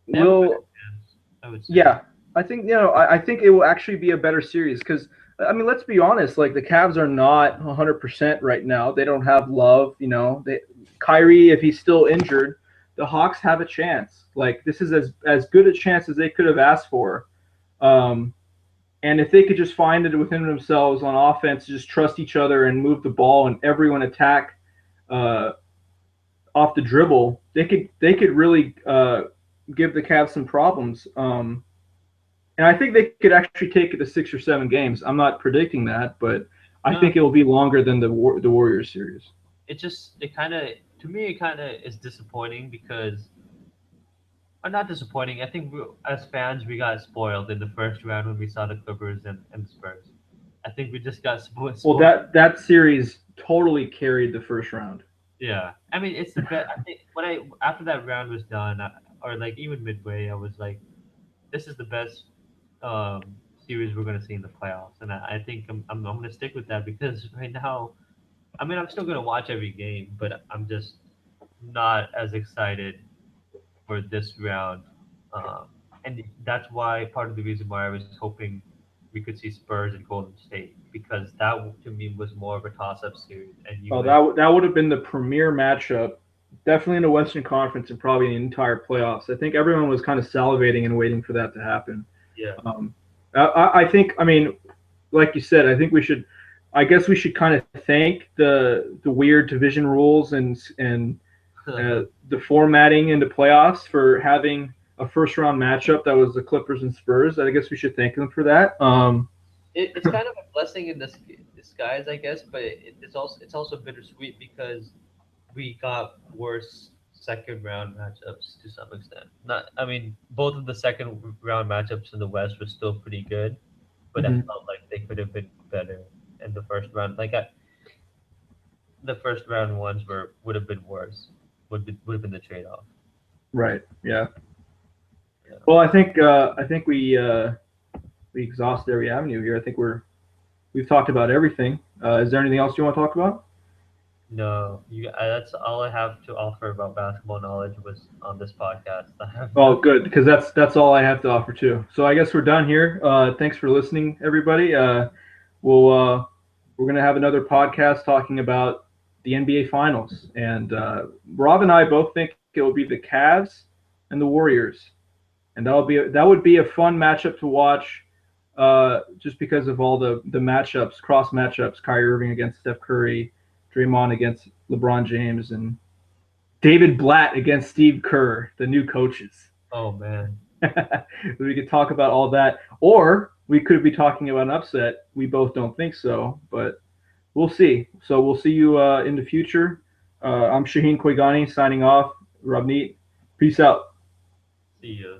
They have a better will. chance, I would say. Yeah, I think I think it will actually be a better series because I mean let's be honest, like the Cavs are not 100% right now. They don't have Love, They Kyrie if he's still injured, the Hawks have a chance. Like this is as good a chance as they could have asked for. Um, and if they could just find it within themselves on offense, just trust each other and move the ball and everyone attack uh, off the dribble, they could really give the Cavs some problems. And I think they could actually take it to 6 or 7 games. I'm not predicting that, but I No, think it will be longer than the Warriors series. it kind of, to me, it kind of is disappointing because, or not disappointing. I think as fans, we got spoiled in the first round when we saw the Clippers and the Spurs. I think we just got Well, spoiled. that series totally carried the first round. Yeah, I mean, it's the best. I think when I after that round was done, or like even midway, I was like, this is the best um, series we're gonna see in the playoffs, and I think I'm gonna stick with that because right now, I mean, I'm still gonna watch every game, but I'm just not as excited for this round, um, and that's why part of the reason why I was hoping we could see Spurs and Golden State because that to me was more of a toss-up series, and you Oh, would. that would have been the premier matchup, definitely in the Western Conference and probably in the entire playoffs. I think everyone was kind of salivating and waiting for that to happen. Yeah. Um, I think, I mean, like you said, I think we should. I guess we should kind of thank the weird division rules and the formatting into playoffs for having a first round matchup that was the Clippers and Spurs. I guess we should thank them for that. It's kind of a blessing in disguise, I guess, but it's also bittersweet because we got worse second round matchups to some extent. Not, I mean, both of the second round matchups in the West were still pretty good, but I Mhm. felt like they could have been better in the first round. The first round ones were would have been worse. Would have been the trade off. Right. Yeah. Yeah. Well, I think we exhausted every avenue here. I think we've talked about everything. Is there anything else you want to talk about? No, that's all I have to offer about basketball knowledge was on this podcast. I have Oh, no. good, because that's all I have to offer too. So I guess we're done here. Thanks for listening, everybody. We'll we're gonna have another podcast talking about the NBA Finals, and Rob and I both think it will be the Cavs and the Warriors, and that would be a fun matchup to watch, just because of all the matchups, cross matchups, Kyrie Irving against Steph Curry, Draymond against LeBron James, and David Blatt against Steve Kerr, the new coaches. Oh man. We could talk about all that, or we could be talking about an upset. We both don't think so, but we'll see. So we'll see you in the future. I'm Shaheen Koigani signing off. Ravneet, peace out. See ya.